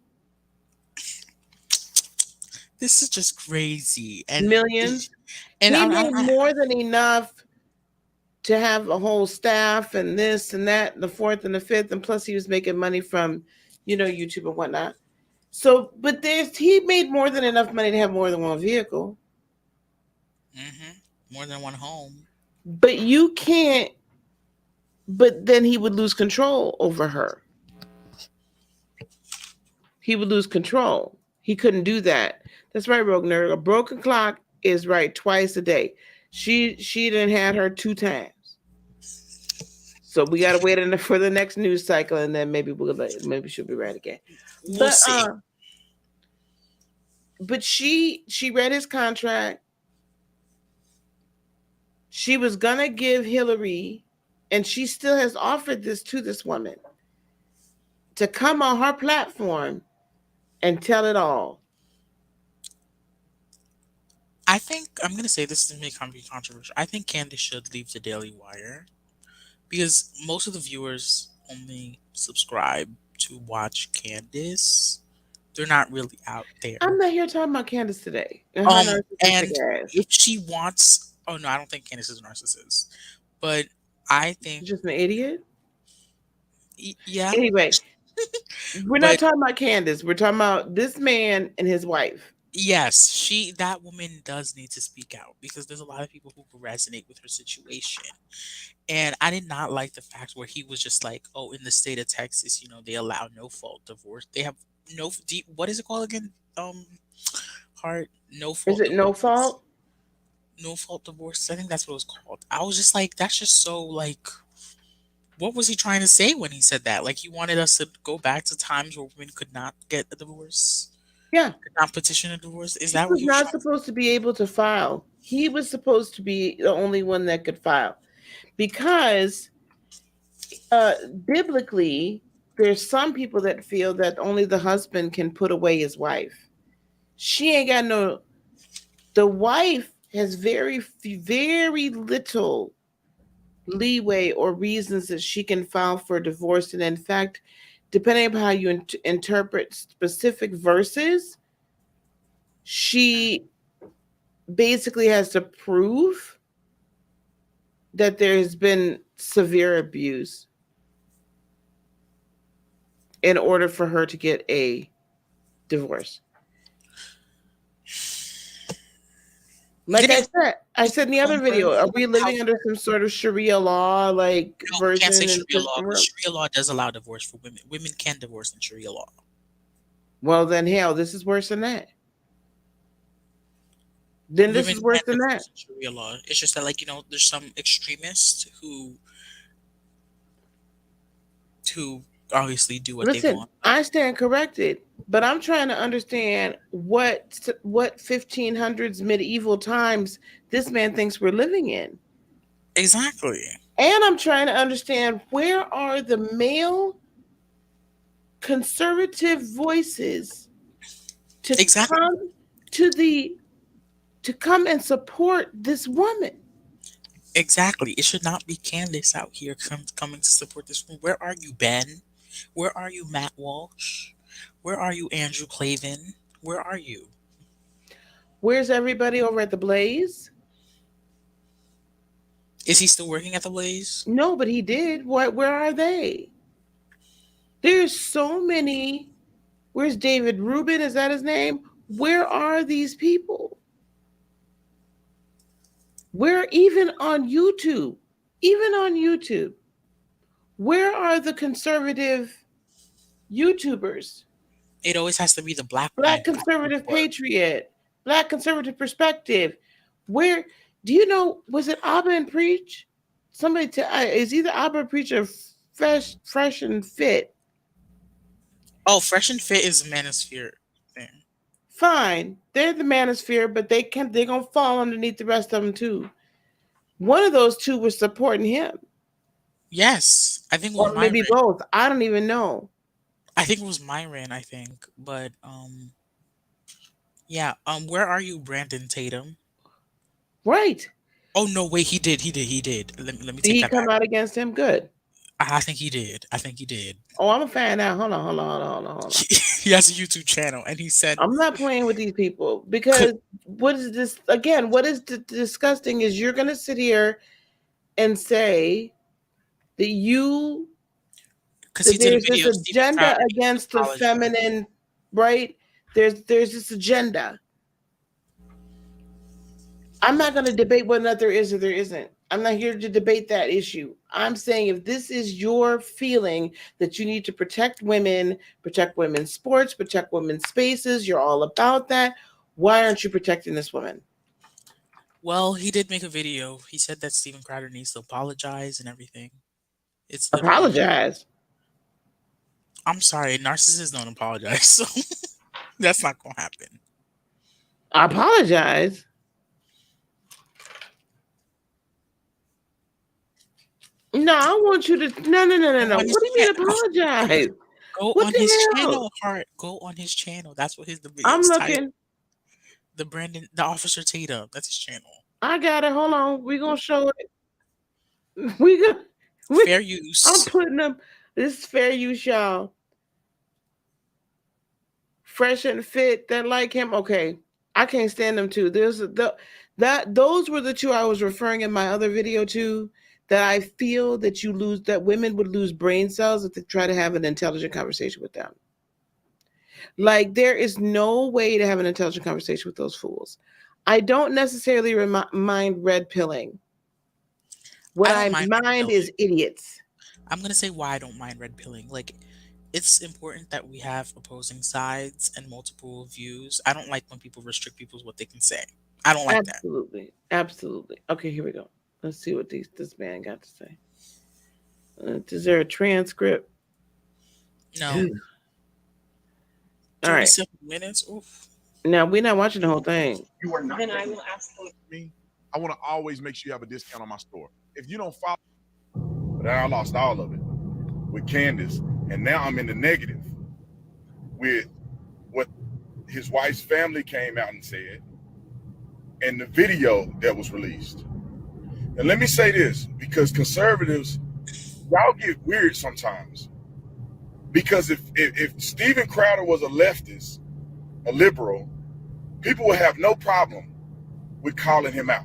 This is just crazy. millions. And He made more than enough to have a whole staff and this and that, and the fourth and the fifth, and plus he was making money from, YouTube and whatnot. So, but he made more than enough money to have more than one vehicle. more than one home. But you can't. But then he would lose control over her. He would lose control. He couldn't do that. That's right, Rogue Nerd. A broken clock is right twice a day. She didn't had her 2 times. So we gotta wait for the next news cycle, and then maybe she'll be right again. We'll see. But she read his contract. She was gonna give Hillary, and she still has offered this to this woman to come on her platform and tell it all. I think I'm gonna say this to make be controversial. I think Candace should leave the Daily Wire because most of the viewers only subscribe to watch Candace. They're not really out I'm there. not here talking about Candace today and her narcissistic And ass. if she wants, oh no, I don't think Candace is a narcissist, but I think, She's just an idiot. yeah, Anyway, we're not but talking about Candace. We're talking about this man and his wife. yes, that woman does need to speak out because there's a lot of people who could resonate with her situation. And I did not like the fact where he was just like, oh, in the state of Texas, they allow no fault divorce. They have what is it called again? Heart, no Is fault it no divorce. fault? No fault divorce. I think that's what it was called. I was just like, that's just so like, what was he trying to say when he said that? Like, he wanted us to go back to times where women could not get a divorce, Yeah. could not petition a divorce. Is He that what was he was not trying to supposed to be able to file. He was supposed to be the only one that could file because biblically, there's some people that feel that only the husband can put away his wife. She ain't got no. The wife has very little leeway or reasons that she can file for divorce, and in fact, depending upon how you interpret specific verses, she basically has to prove that there has been severe abuse. in order for her to get a divorce. Like I said in the other video, are we living under some sort of Sharia law like No, we can't version say in the Sharia law, Christian but world? Sharia law does allow divorce for women. Women can divorce in Sharia law. Well, then hell, this is worse than that. Then this Women is worse can than that. divorce in Sharia law. It's just that, like, there's some extremists who obviously do what they Listen, want. I stand corrected, but I'm trying to understand what 1500s medieval times this man thinks we're living in. Exactly. And I'm trying to understand, where are the male conservative voices to come to come and support this woman? Exactly. It should not be Candace out here coming to support this one. Where are you, Ben? Where are you, Matt Walsh? Where are you, Andrew Clavin? Where are you? Where's everybody over at the Blaze? Is he still working at the Blaze? No, but he did. What? Where are they? There's so many. Where's David Rubin? Is that his name? Where are these people? We're even on YouTube. Even on YouTube. Where are the conservative YouTubers? It always has to be the black conservative patriot, Black conservative perspective. Where do you know? Was it Abba and Preach? Somebody is either Abba or Preach or Fresh and Fit. Oh, Fresh and Fit is the Manosphere thing. Fine, they're the Manosphere, but they're gonna fall underneath the rest of them too. One of those two was supporting him. Yes, I think it or was maybe Myron. both. I don't even know. I think it was Myron. I think, but yeah. Where are you, Brandon Tatum? Right. Oh no, wait, he did. Let me Did take he that come back. out against him? Good. I think he did. Oh, I'm a fan now. Hold on. He has a YouTube channel, and he said, I'm not playing with these people because what is this again? What is disgusting is you're going to sit here and say that there's this agenda against the feminine, right? There's this agenda. I'm not going to debate whether or not there is or there isn't. I'm not here to debate that issue. I'm saying if this is your feeling that you need to protect women's sports, protect women's spaces, you're all about that, why aren't you protecting this woman? Well, he did make a video. He said that Steven Crowder needs to apologize and everything. It's apologize. I'm sorry, narcissists don't apologize, so that's not gonna happen. Apologize. No, I want you to. No. What do you mean apologize? Go what on his channel, Heart. Go on his channel. That's what his video I'm is looking. Titled. The Officer Tatum. That's his channel. I got it. Hold on. We're gonna show it. Fair use. I'm putting them. This is fair use, y'all. Fresh and Fit that like him. Okay, I can't stand them too. Those were the two I was referring in my other video to. That I feel that women would lose brain cells if they try to have an intelligent conversation with them. Like, there is no way to have an intelligent conversation with those fools. I don't necessarily mind red pilling. What I mind is idiots. I'm going to say why I don't mind red pilling. Like, it's important that we have opposing sides and multiple views. I don't like when people restrict people what they can say. I don't like that. Absolutely. Okay, here we go. Let's see what this man got to say. Is there a transcript? No. 27 minutes? Oof. Now, we're not watching the whole thing. You are not. Then I will ask me. I want to always make sure you have a discount on my store. If you don't follow, but I lost all of it with Candace, and now I'm in the negative with what his wife's family came out and said, and the video that was released. And let me say this, because conservatives, y'all get weird sometimes. Because if Steven Crowder was a leftist, a liberal, people would have no problem with calling him out.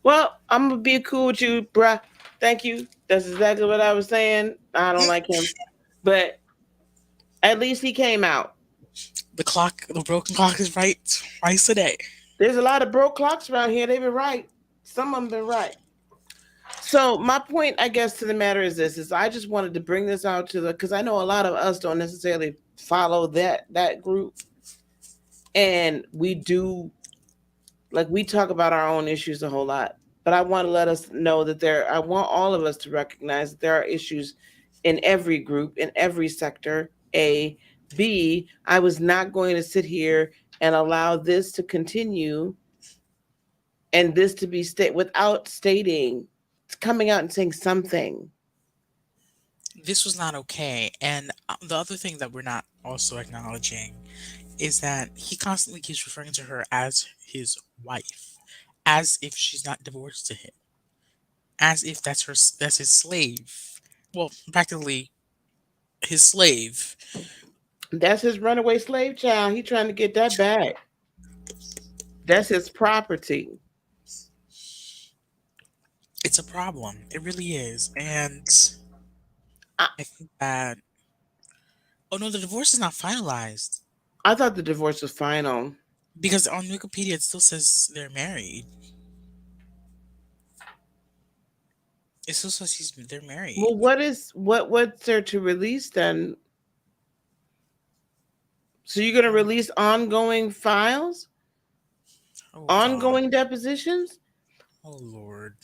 Well, I'm going to be cool with you, bruh. Thank you. That's exactly what I was saying. I don't like him. But At least he came out. The broken clock is right twice a day. There's a lot of broke clocks around here. They've been right. Some of them been right. So my point, I guess, to the matter is this: is I just wanted to bring this out to the, because I know a lot of us don't necessarily follow that group, and we do, like, we talk about our own issues a whole lot. But I want to let us know that I want all of us to recognize that there are issues in every group, in every sector. A, B, I was not going to sit here and allow this to continue and this to be without stating, coming out and saying something. This was not okay. And the other thing that we're not also acknowledging is that he constantly keeps referring to her as his wife, as if she's not divorced to him, as if that's his slave. Well, practically his slave. That's his runaway slave child. He trying to get that back. That's his property. It's a problem. It really is. And I, I think that, oh no, the divorce is not finalized I thought the divorce was final. because on Wikipedia it still says they're married. It still says they're married. Well, what's there to release then? So you're gonna release ongoing files, Oh God. ongoing depositions? Oh Lord.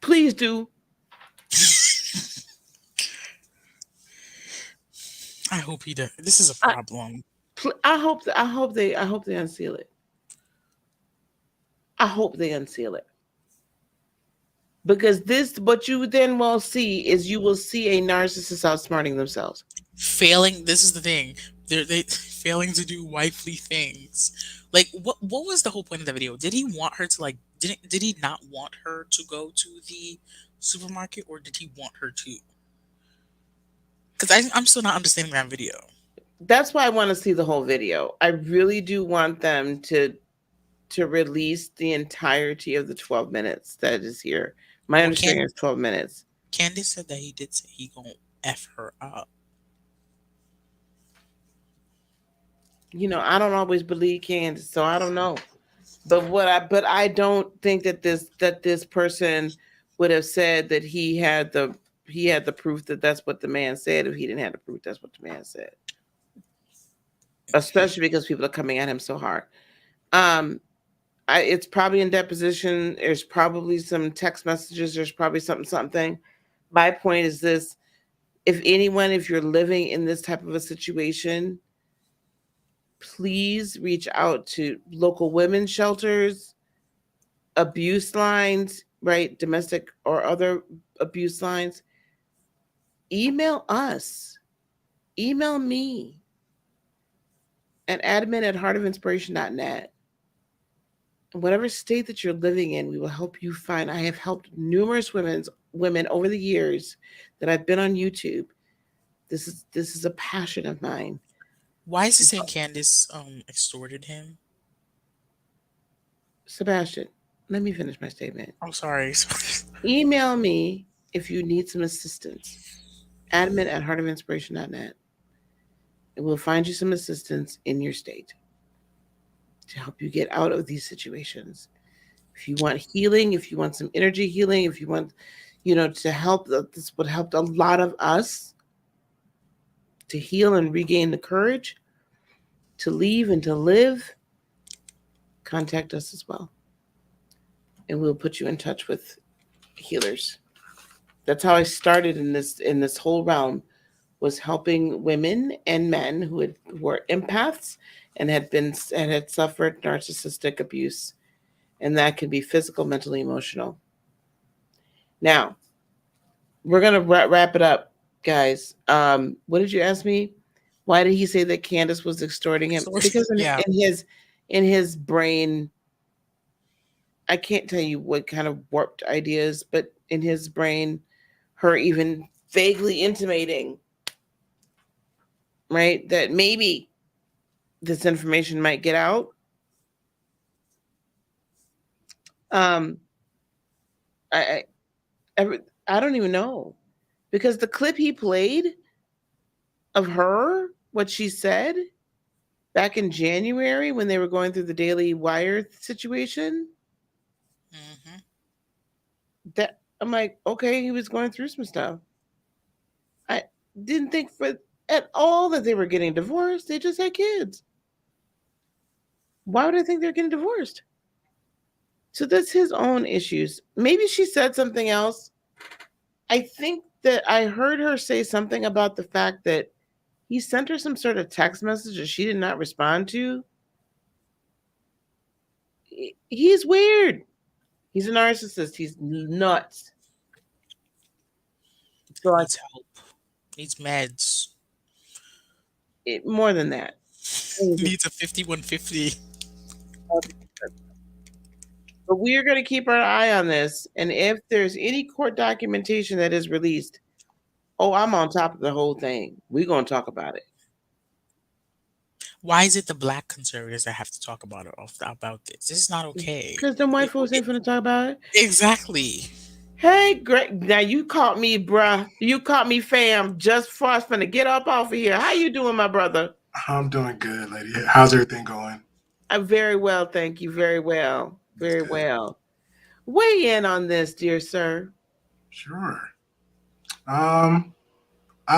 Please do. I hope he does. This is a problem. I hope they unseal it. I hope they unseal it. Because what you then will see is you will see a narcissist outsmarting themselves. Failing. This is the thing. They failing to do wifely things. Like what was the whole point of the video? Did he want her to like? Did he not want her to go to the supermarket, or did he want her to? Because I'm still not understanding that video. That's why I want to see the whole video. I really do want them to release the entirety of the 12 minutes that is here. My understanding is 12 minutes. Candace said that he did say he gonna F her up. You know, I don't always believe Candace, so I don't know. But I don't think that this person would have said that he had the proof that that's what the man said if he didn't have the proof that's what the man said. Especially because people are coming at him so hard. It's probably in deposition. There's probably some text messages. There's probably something. My point is this: if you're living in this type of a situation, please reach out to local women's shelters, abuse lines, right? Domestic or other abuse lines. Email us. Email me at admin@heartofinspiration.net. Whatever state that you're living in, we will help you find. I have helped numerous women over the years that I've been on YouTube. This is a passion of mine. Why is he saying Candace extorted him? Sebastian, let me finish my statement. I'm sorry. Email me if you need some assistance. admin@heartofinspiration.net. And we'll find you some assistance in your state to help you get out of these situations. If you want healing, if you want some energy healing, if you want, to help, this would help a lot of us to heal and regain the courage to leave and to live, contact us as well. And we'll put you in touch with healers. That's how I started in this whole realm, was helping women and men who were empaths and had suffered narcissistic abuse. And that can be physical, mental, emotional. Now, we're going to wrap it up, guys. What did you ask me? Why did he say that Candace was extorting him? Because in his brain, I can't tell you what kind of warped ideas, but in his brain, her even vaguely intimating, right, that maybe this information might get out. I don't even know. Because the clip he played of her, what she said back in January when they were going through the Daily Wire situation, Hmm. that I'm like, okay, he was going through some stuff. I didn't think for at all that they were getting divorced. They just had kids. Why would I think they're getting divorced? So that's his own issues. Maybe she said something else. I think that I heard her say something about the fact that he sent her some sort of text message that she did not respond to. He's weird. He's a narcissist. He's nuts. So Needs help. Needs meds. more than that. Needs a 5150. But we are going to keep our eye on this. And if there's any court documentation that is released, oh, I'm on top of the whole thing. We're going to talk about it. Why is it the black conservatives that have to talk about this? This is not okay. Because them white folks ain't finna talk about it. Exactly. Hey, Greg. Now you caught me, bruh. You caught me, fam. Just for us finna get up off of here. How you doing, my brother? I'm doing good, lady. How's everything going? I'm very well, thank you. Very well. Very well. Weigh in on this, dear sir. Sure. I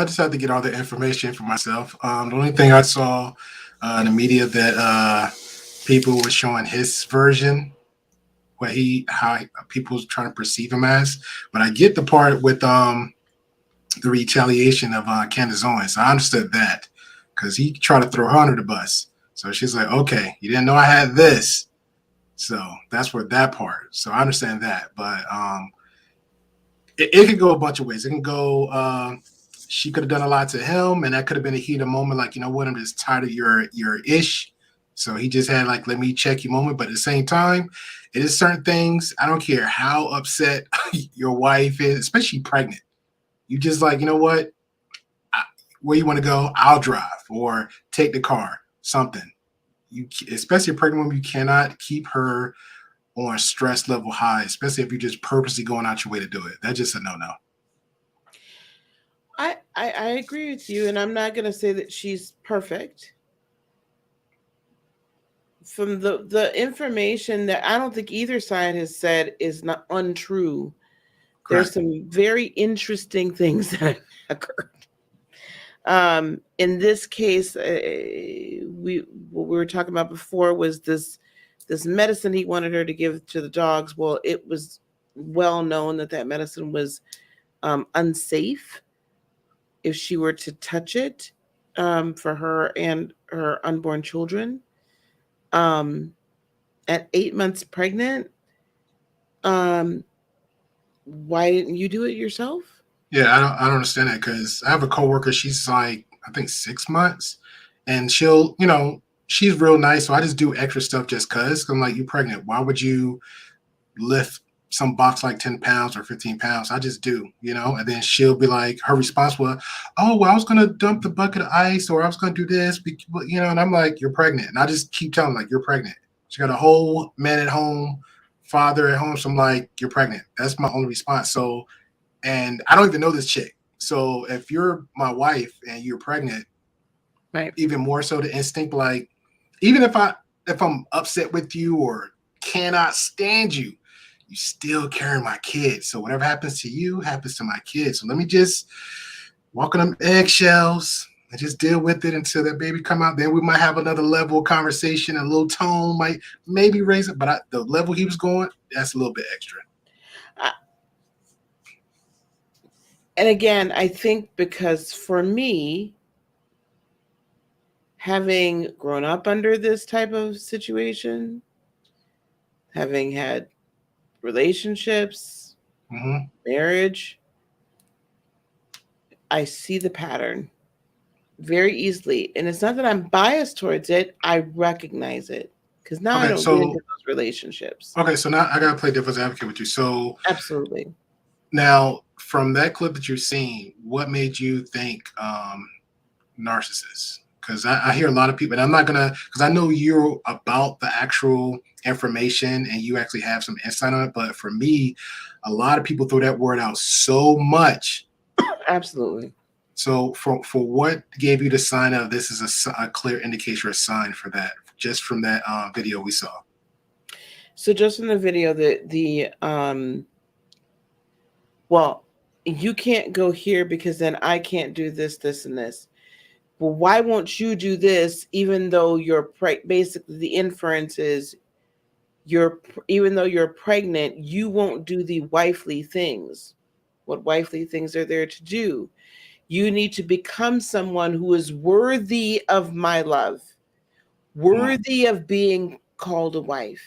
just had to get all the information for myself. The only thing I saw in the media that people were showing his version, how people was trying to perceive him as. But I get the part with the retaliation of Candace Owens. I understood that because he tried to throw her under the bus. So she's like, okay, you didn't know I had this. So that's where that part. So I understand that. But it could go a bunch of ways. It can go, she could have done a lot to him, and that could have been a heated moment. Like, you know what, I'm just tired of your ish. So he just had like, let me check you moment. But at the same time, it is certain things. I don't care how upset your wife is, especially pregnant. You just like, you know what, where you want to go, I'll drive or take the car, something. You, especially a pregnant woman, you cannot keep her on stress level high, especially if you're just purposely going out your way to do it. That's just a no-no. I agree with you, and I'm not going to say that she's perfect. From the information that I don't think either side has said is not untrue, Correct. there's some very interesting things that occurred. In this case, what we were talking about before was this medicine he wanted her to give to the dogs. Well, it was well known that medicine was unsafe if she were to touch it for her and her unborn children. At 8 months pregnant, why didn't you do it yourself? Yeah, I don't understand that because I have a coworker. She's like, I think 6 months, and she'll, she's real nice. So I just do extra stuff just cause I'm like, you're pregnant. Why would you lift some box like 10 pounds or 15 pounds? I just do, and then she'll be like, her response was, oh, well, I was going to dump the bucket of ice or I was going to do this, and I'm like, you're pregnant. And I just keep telling like, you're pregnant. She got a whole man at home, father at home. So I'm like, you're pregnant. That's my only response. So, and I don't even know this chick. So if you're my wife and you're pregnant, right, even more so the instinct, like, even if I'm upset with you or cannot stand you, you still carry my kids. So whatever happens to you happens to my kids. So let me just walk on them eggshells and just deal with it until that baby come out. Then we might have another level of conversation. A little tone might maybe raise it, but the level he was going, that's a little bit extra. And again, I think because for me, having grown up under this type of situation, having had relationships, marriage, I see the pattern very easily. And it's not that I'm biased towards it. I recognize it because now I don't get into those relationships. Okay, so now I got to play devil's advocate with you. So absolutely. Now, from that clip that you're seeing, what made you think narcissist? Because I hear a lot of people, and I'm not going to, because I know you're about the actual information and you actually have some insight on it. But for me, a lot of people throw that word out so much Absolutely. So for what gave you the sign of this is a clear indication or sign for that, just from that video we saw? So just in the video, well, you can't go here because then I can't do this, this, and this. Well, why won't you do this even though you're basically the inference is even though you're pregnant, you won't do the wifely things. What wifely things are there to do? You need to become someone who is worthy of my love, worthy of being called a wife.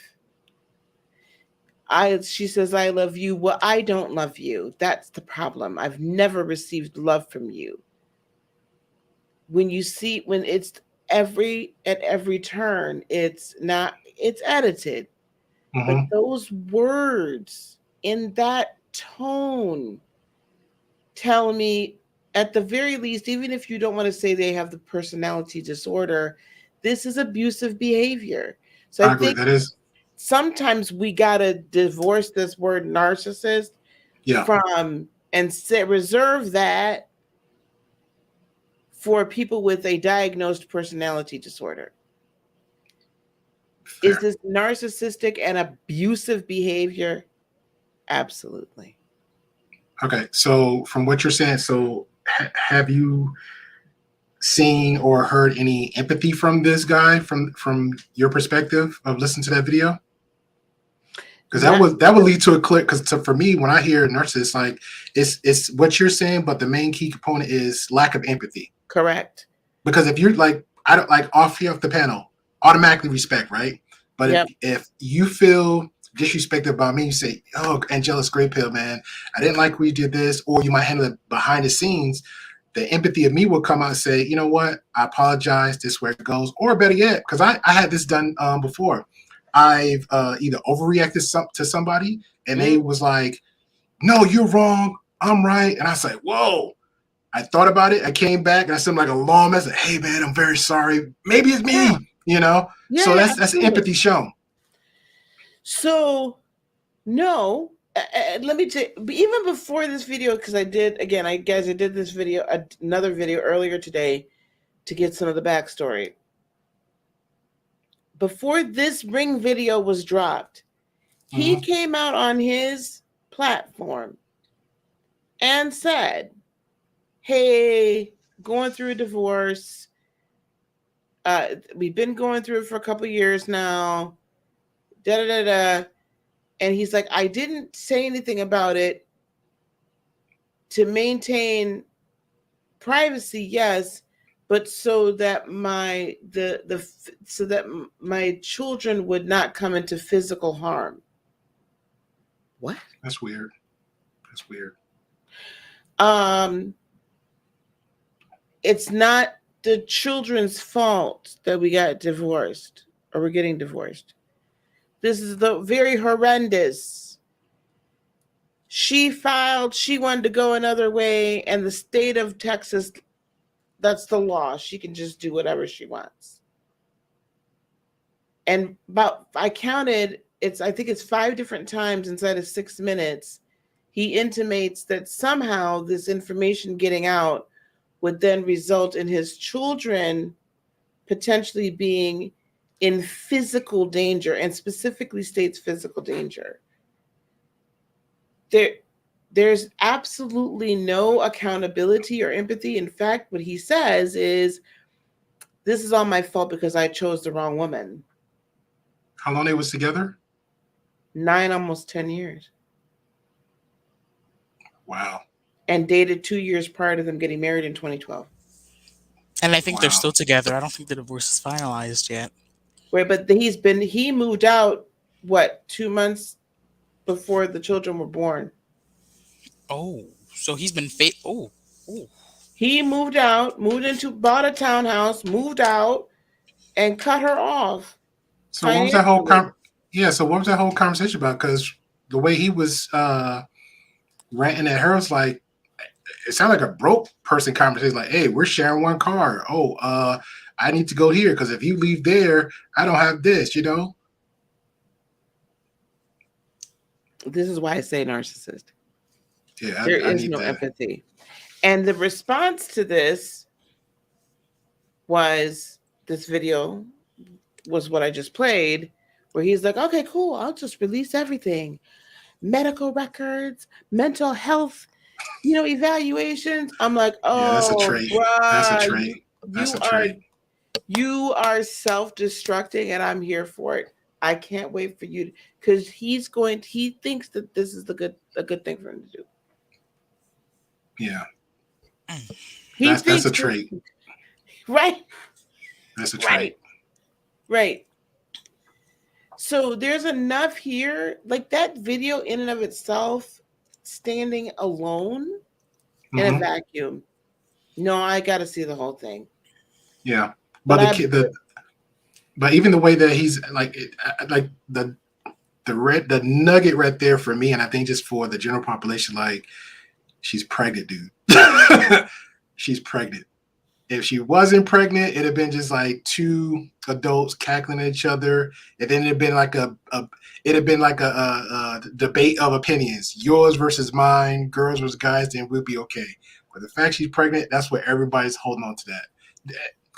She says, I love you. Well, I don't love you. That's the problem. I've never received love from you. When it's at every turn, it's edited. But those words in that tone tell me, at the very least, even if you don't want to say they have the personality disorder, this is abusive behavior. So I think that is sometimes we gotta divorce this word narcissist from and reserve that for people with a diagnosed personality disorder. Fair. Is this narcissistic and abusive behavior? Absolutely. Okay, so from what you're saying, so have you seen or heard any empathy from this guy from your perspective of listening to that video? Because that would lead to a clear. Because for me, when I hear narcissist, like it's what you're saying, but the main key component is lack of empathy. Correct. Because if you're like, I don't like off the panel, automatically respect, right? But if you feel disrespected about me, you say, "Oh, Angela's great pill, man. I didn't like when you did this," or you might handle it behind the scenes. The empathy of me will come out and say, "You know what? I apologize. This is where it goes." Or better yet, because I had this done before. I've either overreacted to somebody, and they was like, "No, you're wrong. I'm right," and I was like, "Whoa." I thought about it. I came back and I sent like a long message. "Hey man, I'm very sorry. Maybe it's me." You know. Yeah, so that's empathy shown. So, no. Let me tell you, even before this video, because I did this video, another video earlier today to get some of the backstory. Before this Ring video was dropped, he came out on his platform and said, "Hey, going through a divorce. We've been going through it for a couple years now. Da da da da." And he's like, "I didn't say anything about it to maintain privacy, yes, but so that my children would not come into physical harm." What? That's weird. That's weird. It's not the children's fault that we got divorced or we're getting divorced. This is very horrendous. She wanted to go another way, and the state of Texas, that's the law. She can just do whatever she wants. And I counted, I think it's 5 different times inside of 6 minutes, he intimates that somehow this information getting out would then result in his children potentially being in physical danger, and specifically states physical danger. There's absolutely no accountability or empathy. In fact, what he says is, "This is all my fault because I chose the wrong woman." How long they was together? 9, almost 10 years. Wow. And dated 2 years prior to them getting married in 2012. And I think they're still together. I don't think the divorce is finalized yet. Right, but he moved out, 2 months before the children were born. Oh, so he's been He moved out, bought a townhouse, moved out, and cut her off. So what was that whole so what was that whole conversation about? Because the way he was ranting at her was like, it sounded like a broke person conversation. Like, "Hey, we're sharing one car. Oh, I need to go here because if you leave there, I don't have this," you know? This is why I say narcissist. Yeah, There is no empathy. And the response to this was this video was what I just played, where he's like, okay, cool, I'll just release everything. Medical records, mental health, evaluations. I'm like, Yeah, that's a oh, trait. That's a bruh, trait. That's you a trait. you are self-destructing, and I'm here for it. I can't wait for you because he thinks that this is a good thing for him to do. Yeah. He That's thinks a trait. Right. That's a trait. Right. So there's enough here, like that video in and of itself, standing alone in a vacuum. No, I got to see the whole thing. Yeah, but but even the way that he's like the nugget right there for me, and I think just for the general population, like she's pregnant, dude. She's pregnant. If she wasn't pregnant, it'd have been just like two adults cackling at each other, and then it'd been like a debate of opinions, yours versus mine, girls versus guys. Then we'd be okay. But the fact she's pregnant, that's where everybody's holding on to that.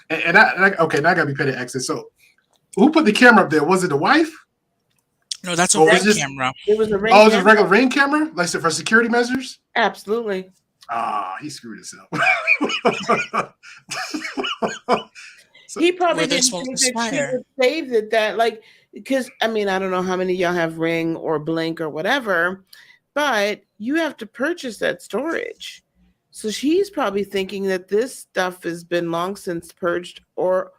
And okay, now I gotta be petty access. So, who put the camera up there? Was it the wife? No, that's a ring camera. It was a ring. Oh, it was a regular ring camera, like for security measures. Absolutely. Ah, he screwed himself. He probably didn't think that she would save it because I don't know how many of y'all have Ring or Blink or whatever, but you have to purchase that storage. So she's probably thinking that this stuff has been long since purged, or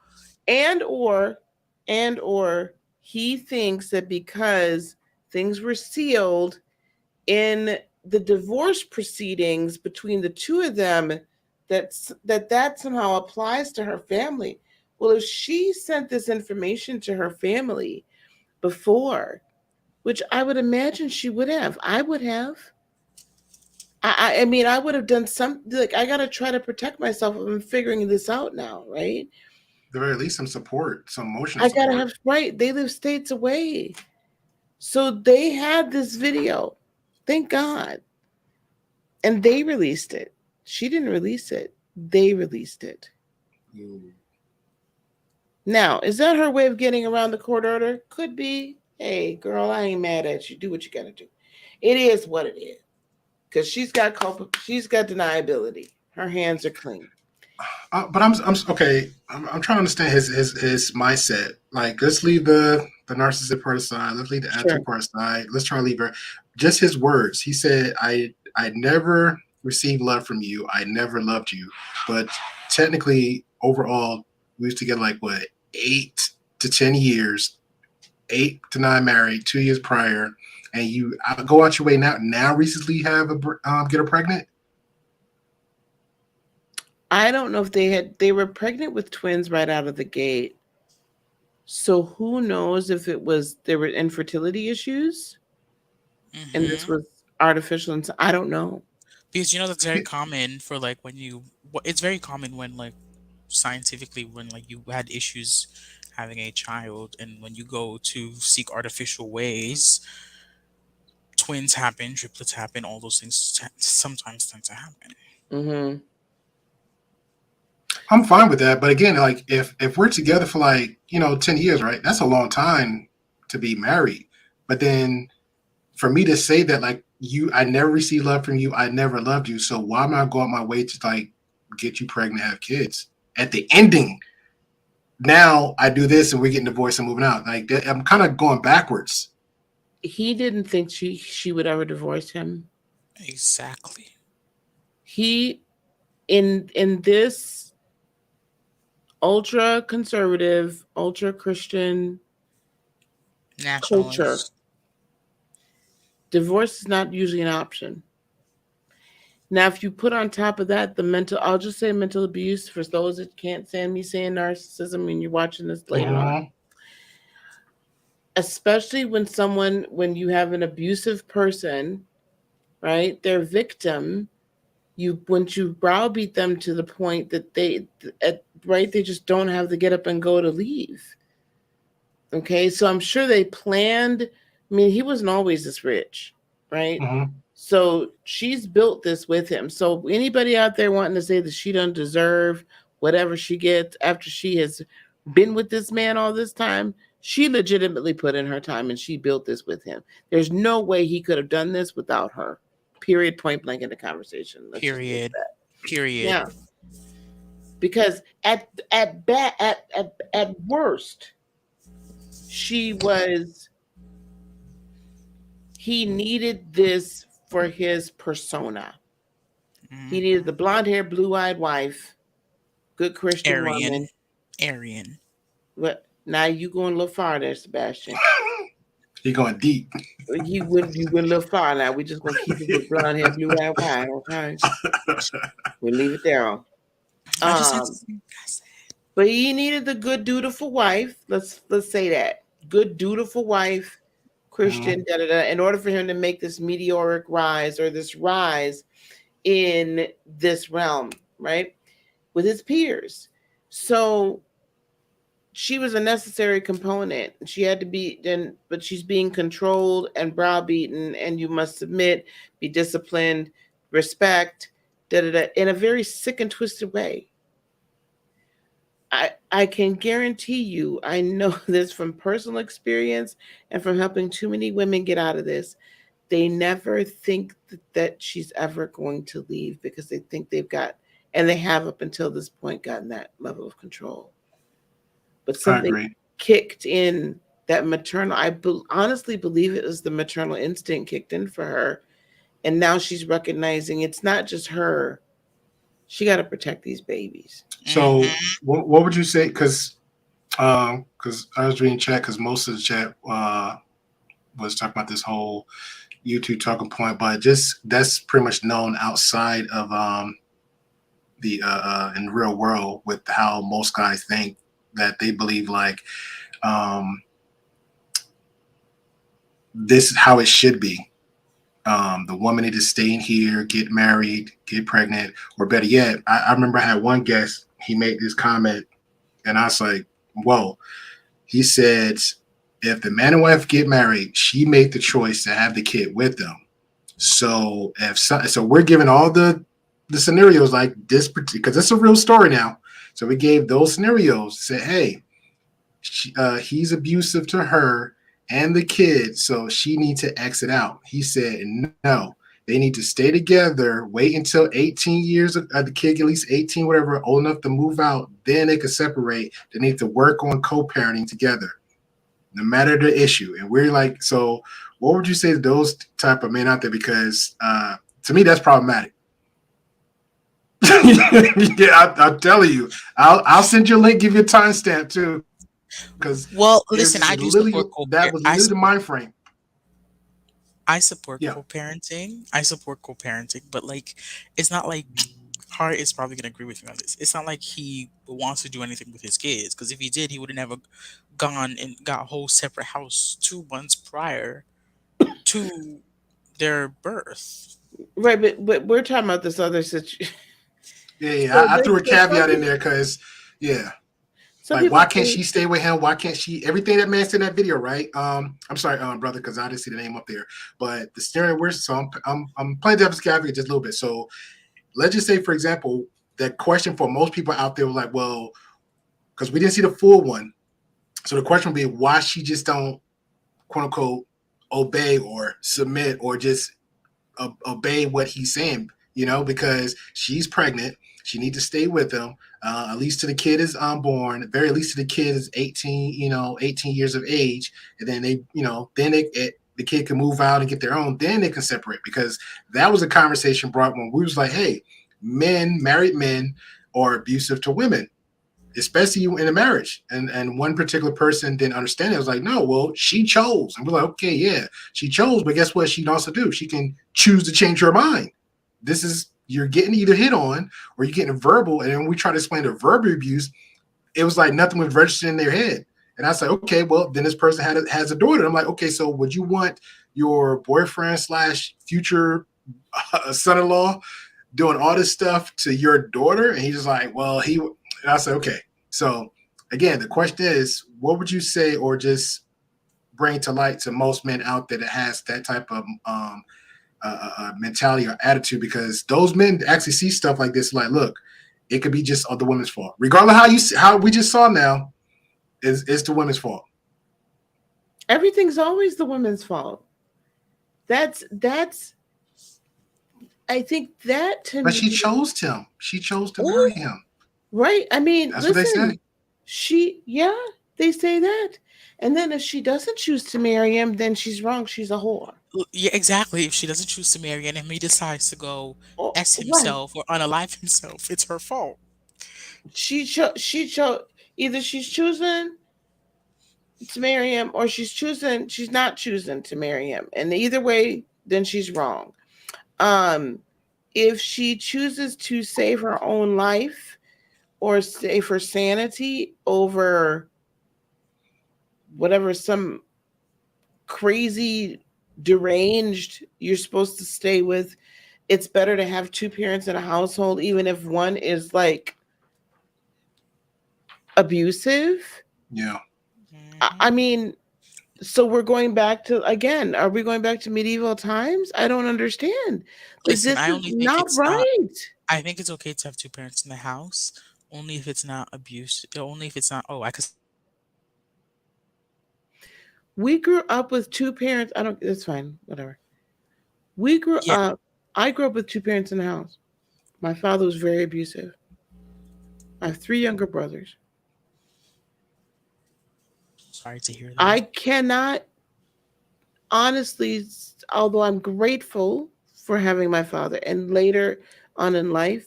he thinks that because things were sealed in the divorce proceedings between the two of them, that somehow applies to her family. Well, if she sent this information to her family before, which I would imagine she would have, I would have. I would have done something. Like, I got to try to protect myself. I'm figuring this out now, right? At the very least, some support, some emotional support. I got to have, right. They live states away. So they had this video. Thank God. And they released it. She didn't release it. They released it. Ooh. Now, is that her way of getting around the court order? Could be. Hey, girl, I ain't mad at you. Do what you got to do. It is what it is. Because she's got deniability. Her hands are clean. But I'm okay. I'm trying to understand his mindset. Like, let's leave the narcissistic part aside. Let's leave the attitude part aside. Let's try to leave her. Just his words. He said, I never received love from you. I never loved you. But technically, overall, we was together like, what, 8 to 10 years, 8 to 9 married, 2 years prior. And you go out your way now recently get her pregnant? I don't know if they were pregnant with twins right out of the gate. So who knows if there were infertility issues and this was artificial. And I don't know. Because that's very common for it's very common when scientifically when you had issues having a child, and when you go to seek artificial ways, twins happen, triplets happen, all those things sometimes tend to happen. Mm-hmm. I'm fine with that, but again, like if we're together for 10 years, right? That's a long time to be married. But then for me to say that I never received love from you, I never loved you, so why am I going my way to get you pregnant, have kids? At the ending, now I do this and we're getting divorced and moving out. I'm kind of going backwards. He didn't think she would ever divorce him. Exactly. He in this ultra conservative, ultra Christian culture, divorce is not usually an option. Now, if you put on top of that I'll just say mental abuse for those that can't stand me saying narcissism and you're watching this later on. Especially when you have an abusive person, right? Their victim, once you browbeat them to the point that they just don't have the get up and go to leave. Okay, so I'm sure they planned. He wasn't always this rich, right? Mm-hmm. So she's built this with him. So anybody out there wanting to say that she doesn't deserve whatever she gets after she has been with this man all this time, she legitimately put in her time and she built this with him. There's no way he could have done this without her. Period. Point blank in the conversation. Let's just Period. that. Period. Yeah. Because at worst, he needed this for his persona. He needed the blonde hair, blue eyed wife, good Christian woman. Aryan. What? Now you going a little far there, Sebastian. You're going deep. You went a little far. Now we just gonna keep it with blonde hair, blue eyed wife. Okay, we'll leave it there. I just had to see what I said. But he needed the good, dutiful wife. Let's say that good, dutiful wife, Christian. In order for him to make this meteoric rise or this rise in this realm, right, with his peers. So she was a necessary component. She had to be then, but she's being controlled and browbeaten, and you must submit, be disciplined, respect, in a very sick and twisted way. I can guarantee you, I know this from personal experience and from helping too many women get out of this. They never think that she's ever going to leave because they think they've got, and they have up until this point gotten that level of control. But something kicked in, that maternal, honestly believe it was the maternal instinct kicked in for her. And now she's recognizing it's not just her. She got to protect these babies. So what would you say? Because I was reading chat, because most of the chat was talking about this whole YouTube talking point, but just that's pretty much known outside of the in the real world, with how most guys think, that they believe like this is how it should be. The woman needs to stay in here, get married, get pregnant, or better yet, I remember I had one guest, he made this comment, and I was like, whoa. He said, if the man and wife get married, she made the choice to have the kid with them. So so we're giving all the scenarios like this, because it's a real story now. So we gave those scenarios, said, hey, he's abusive to her and the kid, so she needs to exit out. He said, no, they need to stay together, wait until 18 years, the kid at least 18, whatever, old enough to move out, then they can separate. They need to work on co-parenting together, no matter the issue. And we're like, so what would you say to those type of men out there? Because to me, that's problematic. Yeah, I'll tell you. I'll send you a link, give you a timestamp too. Because listen, I do support that was literally the mind frame. I support co-parenting. But like, it's not like Hart is probably gonna agree with me on this. It's not like he wants to do anything with his kids, because if he did, he would have never gone and got a whole separate house 2 months prior to their birth. Right, but we're talking about this other situation. Yeah, so I threw a caveat in there because, like, why can't she stay with him? Why can't she? Everything that man said in that video, right? I'm sorry, brother, because I didn't see the name up there. But the scenario we're I'm playing devil's advocate just a little bit. So let's just say, for example, that question for most people out there was like, well, because we didn't see the full one. So the question would be why she just don't, quote unquote, obey or submit or just obey what he's saying, because she's pregnant. She needs to stay with him, at least till the kid is born. At very least till the kid is 18, 18 years of age. And then the kid can move out and get their own. Then they can separate, because that was a conversation brought when we was like, hey, married men are abusive to women, especially in a marriage. And one particular person didn't understand it. It was like, no, well, she chose. And we're like, okay, yeah, she chose. But guess what she can also do? She can choose to change her mind. You're getting either hit on or you're getting verbal. And then we try to explain the verbal abuse. It was like nothing was registered in their head. And I said, okay, well, then this person has a daughter. I'm like, okay, so would you want your boyfriend / future son-in-law doing all this stuff to your daughter? And he's just like, well, and I said, okay. So again, the question is, what would you say or just bring to light to most men out there that has that type of mentality or attitude, because those men actually see stuff like this. Like, look, it could be just the woman's fault, regardless how we just saw now. It's the women's fault. Everything's always the woman's fault. That's. I think that to me. But she chose him. She chose to marry him. Right. I mean, that's listen, what they say. They say that. And then if she doesn't choose to marry him, then she's wrong. She's a whore. Yeah, exactly. If she doesn't choose to marry and he decides to go S Right. himself or unalive himself, it's her fault. She chose either she's choosing to marry him or she's not choosing to marry him. And either way, then she's wrong. If she chooses to save her own life or save her sanity over whatever, some crazy deranged you're supposed to stay with, it's better to have two parents in a household, even if one is like abusive. Yeah. I mean, so we're going back to, again, are we going back to medieval times? I don't understand. Listen, this I is only think not it's right. I think it's okay to have two parents in the house, only if it's not abuse. Only if it's not. Oh, I could. We grew up with two parents. It's fine. Whatever. We grew Yeah. up. I grew up with two parents in the house. My father was very abusive. I have 3 younger brothers. Sorry to hear that. I cannot, honestly, although I'm grateful for having my father, and later on in life,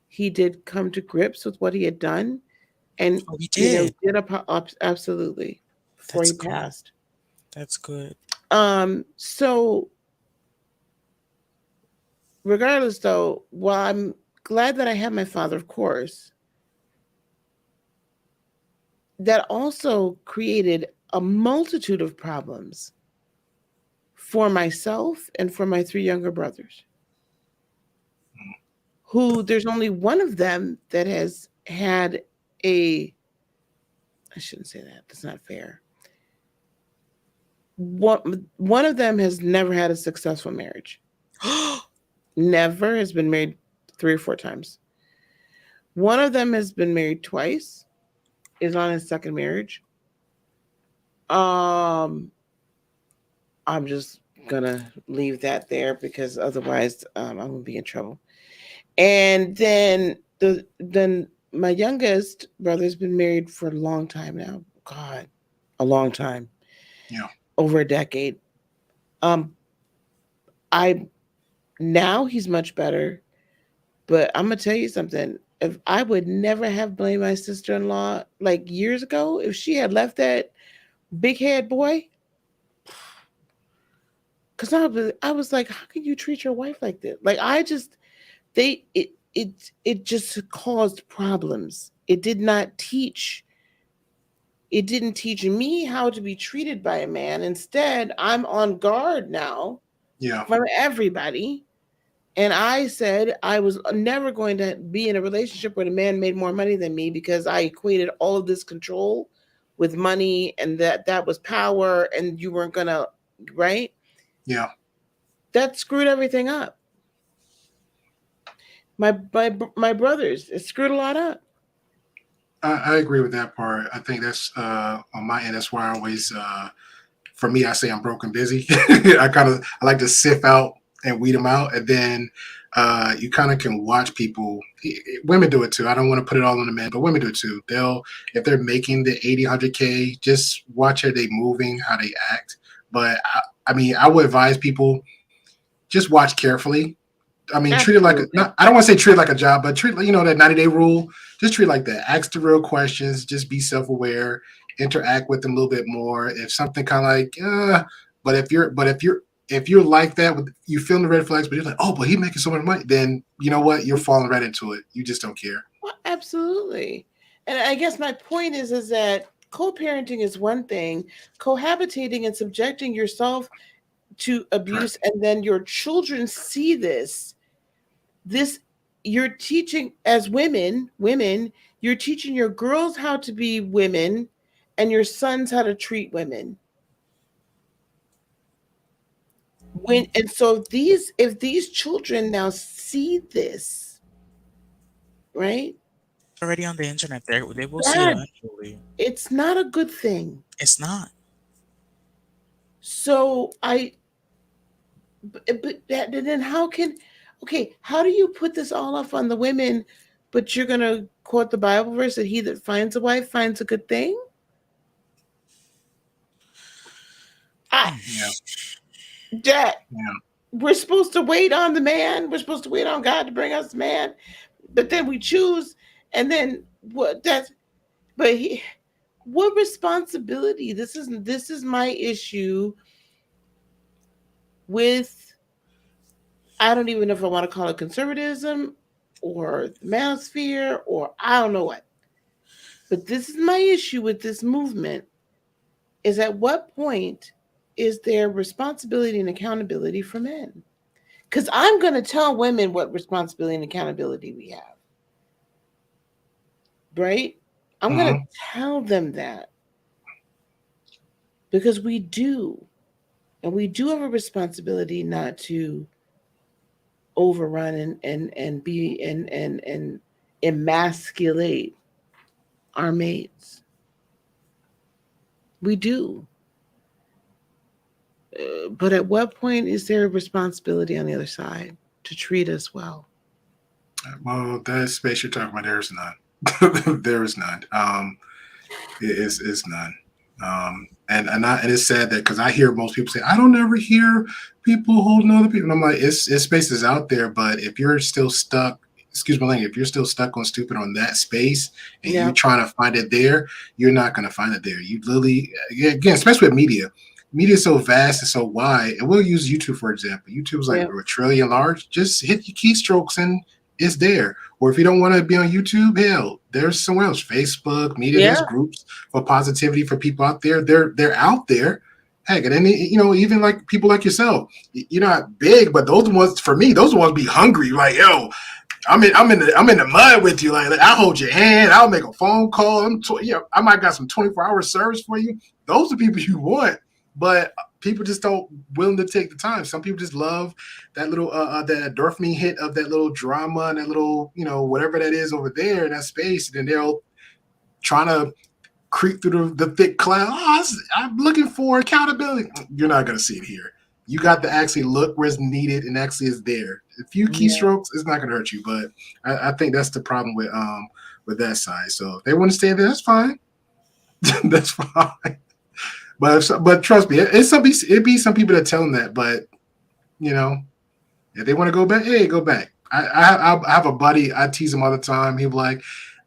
he did come to grips with what he had done, and he did. Absolutely, before he passed. That's good. So regardless, though, while I'm glad that I have my father, of course, that also created a multitude of problems for myself and for my 3 younger brothers, who there's only one of them that has had I shouldn't say that. That's not fair. One of them has never had a successful marriage. Never, has been married 3 or 4 times. One of them has been married twice, is on his second marriage. I'm just gonna leave that there because otherwise I'm gonna be in trouble. And then my youngest brother's been married for a long time now. God, a long time. Yeah. Over a decade. Now he's much better, but I'm gonna tell you something. If I would never have blamed my sister-in-law like years ago, if she had left that big head boy, because I was like, how can you treat your wife like this? Like it just caused problems. It didn't teach me how to be treated by a man. Instead, I'm on guard now. Yeah. From everybody. And I said I was never going to be in a relationship where the man made more money than me, because I equated all of this control with money, and that was power, and you weren't gonna, right? Yeah. That screwed everything up. My brothers, it screwed a lot up. I agree with that part. I think that's on my end. That's why I always, for me, I say I'm broke and busy. I like to sift out and weed them out, and then you kind of can watch people. Women do it too. I don't want to put it all on the men, but women do it too. If they're making the 80, 100K, just watch how they moving, how they act. But I mean, I would advise people, just watch carefully. I mean, treat it like I don't want to say treat it like a job, but treat, that 90-day rule. Just treat it like that. Ask the real questions. Just be self-aware. Interact with them a little bit more. If something kind of like, but if you're like that, you feel the red flags, but you're like, oh, but he's making so much money, then you know what? You're falling right into it. You just don't care. Well, absolutely. And I guess my point is that co-parenting is one thing. Cohabitating and subjecting yourself to abuse, correct, and then your children see this you're teaching, as women, you're teaching your girls how to be women and your sons how to treat women. So if these children now see this, right? Already on the internet, they will see Bad. eventually. It's not a good thing. It's not. So then how do you put this all off on the women, but you're gonna quote the Bible verse that he that finds a wife finds a good thing? I Yeah. that Yeah. we're supposed to wait on the man. We're supposed to wait on God to bring us the man, but then we choose, and then what? What responsibility? This is my issue with. I don't even know if I want to call it conservatism or the manosphere or I don't know what. But this is my issue with this movement is at what point is there responsibility and accountability for men? Because I'm going to tell women what responsibility and accountability we have. Right? I'm going to tell them that. Because we do. And we do have a responsibility not to overrun and be and emasculate our mates. We do. But at what point is there a responsibility on the other side to treat us well? Well, that space you're talking about, there is none. There is none. It's none. And it's sad that because I hear most people say, I don't ever hear people holding other people. And I'm like, it's space is out there, but if you're still stuck, excuse my language, if you're still stuck on stupid on that space and you're trying to find it there, you're not going to find it there. You literally, again, especially with media. Media is so vast and so wide, and we'll use YouTube for example. YouTube is like a trillion large. Just hit your keystrokes and it's there. Or if you don't want to be on YouTube, hell, there's somewhere else. Facebook, media, there's groups for positivity for people out there. They're out there. Heck, and then even like people like yourself, you're not big, but those ones for me, those ones be hungry. Like, yo, I'm in the mud with you. Like I'll hold your hand. I'll make a phone call. I might got some 24-hour service for you. Those are people you want. But people just don't willing to take the time. Some people just love that little that endorphin hit of that little drama and that little whatever that is over there in that space. And then they'll trying to creep through the thick cloud. I'm looking for accountability. You're not going to see it here. You got to actually look where it's needed and actually is there. A few keystrokes, it's not going to hurt you. But I think that's the problem with that side. So if they want to stay there, that's fine. That's fine. But trust me, it'd be some people that tell them that. But if they want to go back, hey, go back. I have a buddy. I tease him all the time. He'll be like,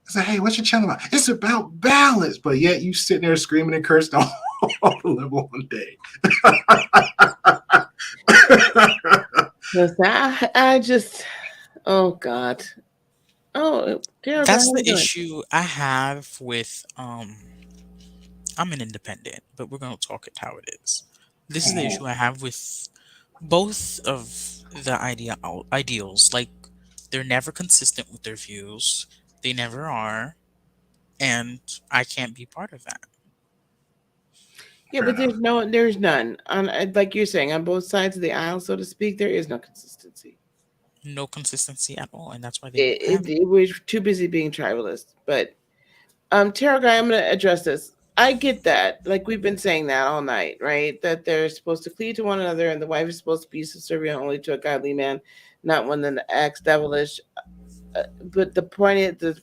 I say, hey, what's your channel about? It's about balance. But yet you sitting there screaming and cursing all the level one day. I just, oh God, That's the issue I have with I'm an independent, but we're going to talk it how it is. This is the issue I have with both of the ideals. Like, they're never consistent with their views. They never are. And I can't be part of that. Yeah, but there's none. Like you're saying, on both sides of the aisle, so to speak, there is no consistency. No consistency at all. And that's why we're too busy being tribalist. But Tarot Guy, I'm going to address this. I get that. Like we've been saying that all night, right? That they're supposed to cleave to one another and the wife is supposed to be subservient only to a godly man, not one that acts devilish. But the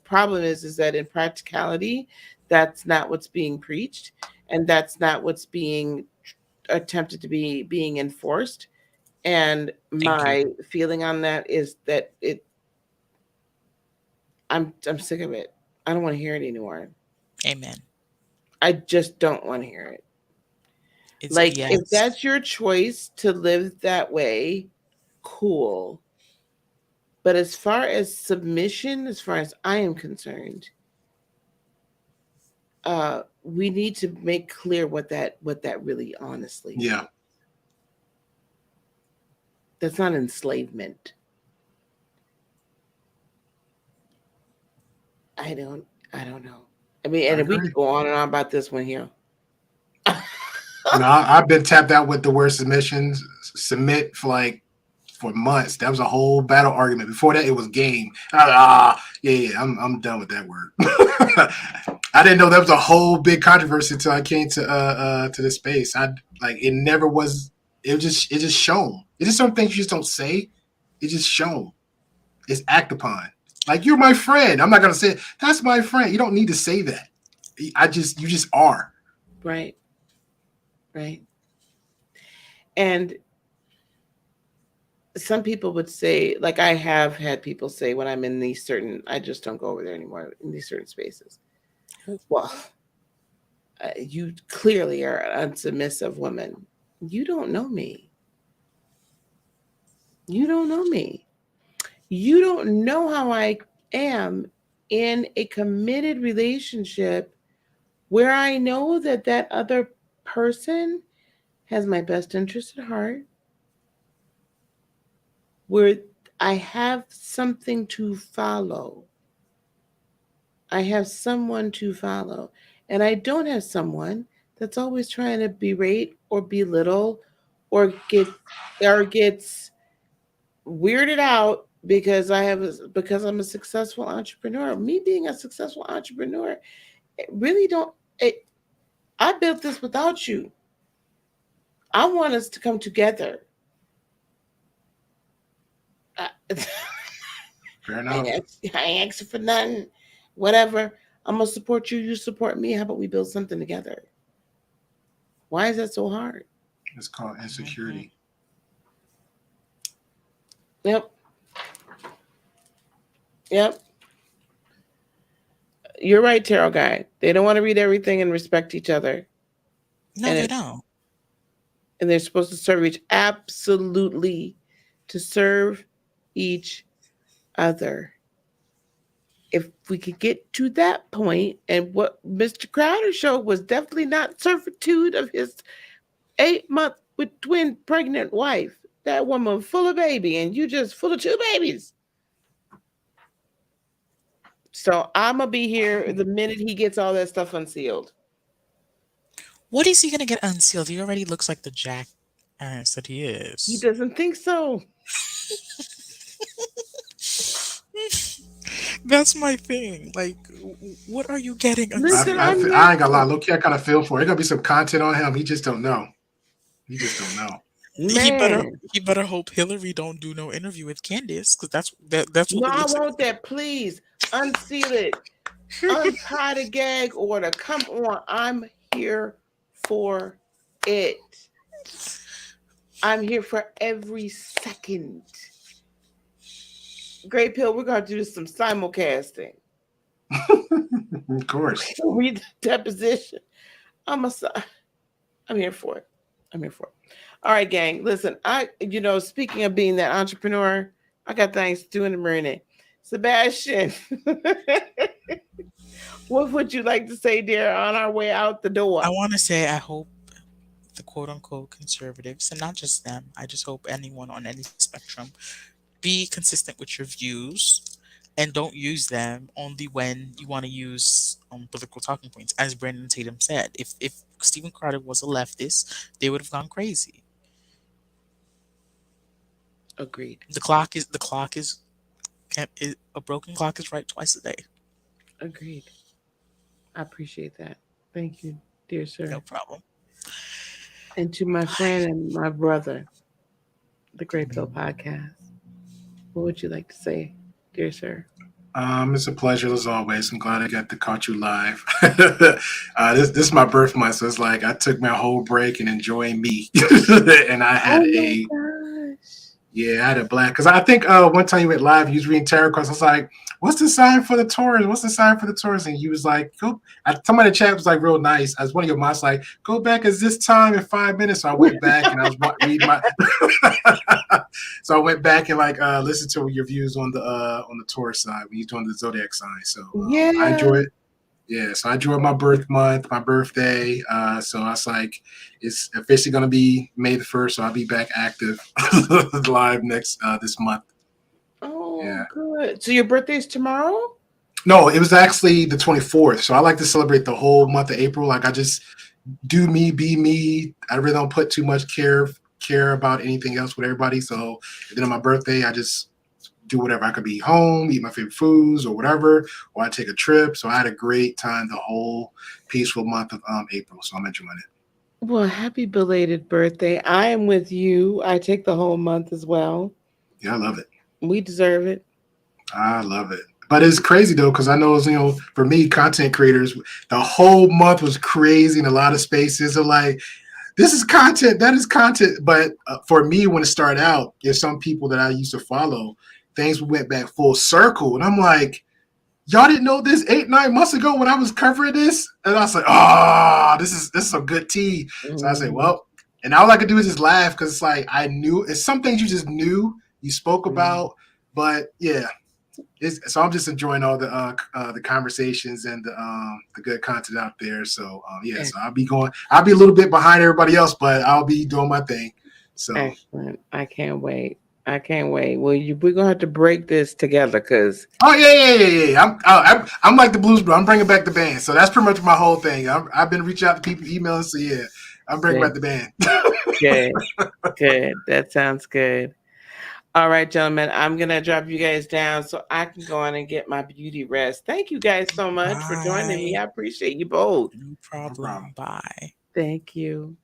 problem is that in practicality, that's not what's being preached. And that's not what's being attempted to be being enforced. And my feeling on that is that I'm sick of it. I don't want to hear it anymore. Amen. I just don't want to hear it. If that's your choice to live that way, cool. But as far as submission, as far as I am concerned, we need to make clear what that really honestly means. Yeah. That's not enslavement. I don't know. I mean, and we could go on and on about this one here. I've been tapped out with the word submissions submit for months. That was a whole battle argument. Before that, it was game. Yeah, I'm done with that word. I didn't know that was a whole big controversy until I came to this space. It never was. It just shown. It's just some things you just don't say. It's just shown. It's act upon. Like, you're my friend. I'm not gonna say that's my friend. You don't need to say that. You just are. Right. And some people would say, like, I have had people say when I'm in these certain, I just don't go over there anymore in these certain spaces. Well, you clearly are an unsubmissive woman. You don't know me. You don't know me. You don't know how I am in a committed relationship where I know that other person has my best interest at heart, where I have something to follow. I have someone to follow. And I don't have someone that's always trying to berate or belittle or gets weirded out because I'm a successful entrepreneur. Me being a successful entrepreneur, I built this without you. I want us to come together. Fair enough. I ain't asking for nothing. Whatever. I'm going to support you. You support me. How about we build something together? Why is that so hard? It's called insecurity. Yep. You're right, tarot guy. They don't want to read everything and respect each other. No, they don't. And they're supposed to serve absolutely to serve each other. If we could get to that point, and what Mr. Crowder showed was definitely not servitude of his 8-month with twin pregnant wife. That woman full of baby, and you just full of 2 babies. So I'm gonna be here the minute he gets all that stuff unsealed. What is he gonna get unsealed? He already looks like the jackass that he is. He doesn't think so. That's my thing. Like, what are you getting Listen, unsealed? I ain't gonna lie. Low key, I kind of feel for it. There's gonna be some content on him. He just don't know. Man. He better hope Hillary don't do no interview with Candace, because that's what. No, I want that. Please unseal it. Untie the gag order. Come on, I'm here for it. I'm here for every second. Great Pill, we're gonna do some simulcasting. Of course. Read the deposition. I'm here for it. All right, gang. Listen, speaking of being that entrepreneur, I got things to do in the morning. Sebastian, what would you like to say, dear, on our way out the door? I want to say I hope the quote-unquote conservatives, and not just them, I just hope anyone on any spectrum, be consistent with your views and don't use them only when you want to use political talking points. As Brandon Tatum said, if Stephen Carter was a leftist, they would have gone crazy. Agreed. A broken clock is right twice a day. Agreed. I appreciate that. Thank you, dear sir. No problem. And to my friend and my brother, the Great Pill Podcast, what would you like to say, dear sir? It's a pleasure as always. I'm glad I got to catch you live. This is my birth month, so it's like I took my whole break and enjoying me. And I had I had a blast. Because I think one time you went live, you was reading tarot cards. I was like, what's the sign for the Taurus? And you was like, go. Somebody in the chat was like real nice. As one of your moms like, go back as this time in 5 minutes. So I went back and I was reading my. So I went back and listened to your views on the Taurus side when you're doing the zodiac sign. So I enjoy it. Yeah, so I enjoyed my birth month, my birthday. So I was like, it's officially going to be May the 1st, so I'll be back active live this month. Oh, yeah. Good. So your birthday's tomorrow? No, it was actually the 24th. So I like to celebrate the whole month of April. Like, I just do me, be me. I really don't put too much care care about anything else with everybody. So then on my birthday, I just do whatever. I could be home, eat my favorite foods or whatever, or I take a trip. So I had a great time the whole peaceful month of April. So I'm enjoying it. Well, happy belated birthday. I am with you. I take the whole month as well. Yeah, I love it. We deserve it. I love it. But it's crazy though, because I know, for me, content creators, the whole month was crazy in a lot of spaces. Are like, this is content, that is content. But for me, when it started out, there's some people that I used to follow, things went back full circle. And I'm like, y'all didn't know this 8-9 months ago when I was covering this? And I was like, this is some good tea. So I say, well, and all I could do is just laugh because it's like I knew it's some things you just knew you spoke about, but yeah. So I'm just enjoying all the conversations and the good content out there. So so I'll be a little bit behind everybody else, but I'll be doing my thing. So excellent. I can't wait. Well, we're gonna have to break this together because. Oh yeah. I'm like the Blues Bro. I'm bringing back the band. So that's pretty much my whole thing. I've been reaching out to people, emailing. So yeah, I'm bringing back the band. Good. That sounds good. All right, gentlemen, I'm going to drop you guys down so I can go on and get my beauty rest. Thank you guys so much for joining me. I appreciate you both. No problem. Bye. Thank you.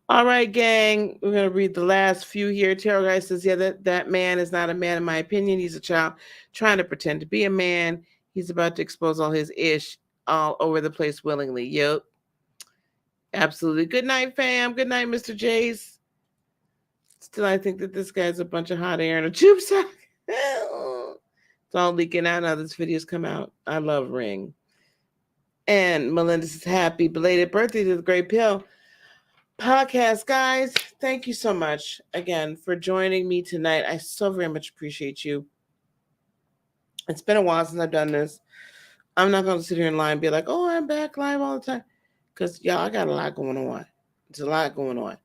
All right, gang, we're going to read the last few here. Tarot guy says, that man is not a man in my opinion. He's a child trying to pretend to be a man. He's about to expose all his ish all over the place willingly. Yep. Absolutely. Good night, fam. Good night, Mr. Jace. Still, I think that this guy's a bunch of hot air in a tube sock. It's all leaking out now. This video's come out. I love Ring. And Melinda says, happy belated birthday to the Great Pill podcast, guys. Thank you so much again for joining me tonight. I so very much appreciate you. It's been a while since I've done this. I'm not going to sit here and lie and be like, oh, I'm back live all the time. Because, y'all, I got a lot going on. There's a lot going on.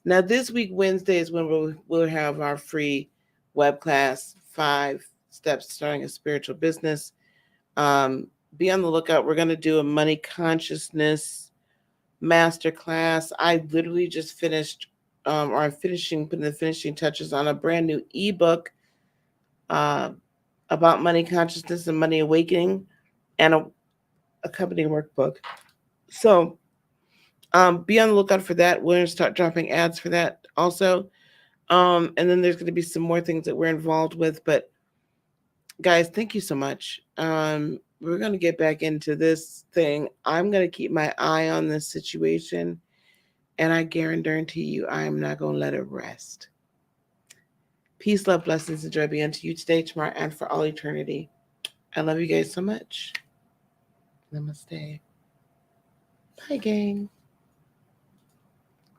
Now, this week, Wednesday, is when we'll have our free web class, 5 Steps to Starting a Spiritual Business. Be on the lookout. We're going to do a money consciousness master class. I literally just finished, or I'm putting the finishing touches on a brand new ebook about money consciousness and money awakening, and a accompanying workbook. So, be on the lookout for that. We're going to start dropping ads for that also. And then there's going to be some more things that we're involved with. But guys, thank you so much. We're going to get back into this thing. I'm going to keep my eye on this situation. And I guarantee you, I am not going to let it rest. Peace, love, blessings, and joy be unto you today, tomorrow, and for all eternity. I love you guys so much. Namaste. Bye, gang.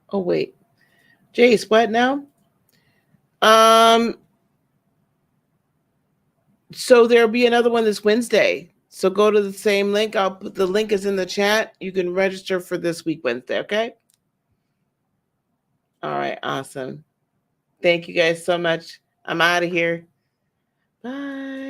Oh, wait. Jace, what now? So there'll be another one this Wednesday. So go to the same link. I'll put the link is in the chat. You can register for this week, Wednesday, okay? All right, awesome. Thank you guys so much. I'm out of here. Bye.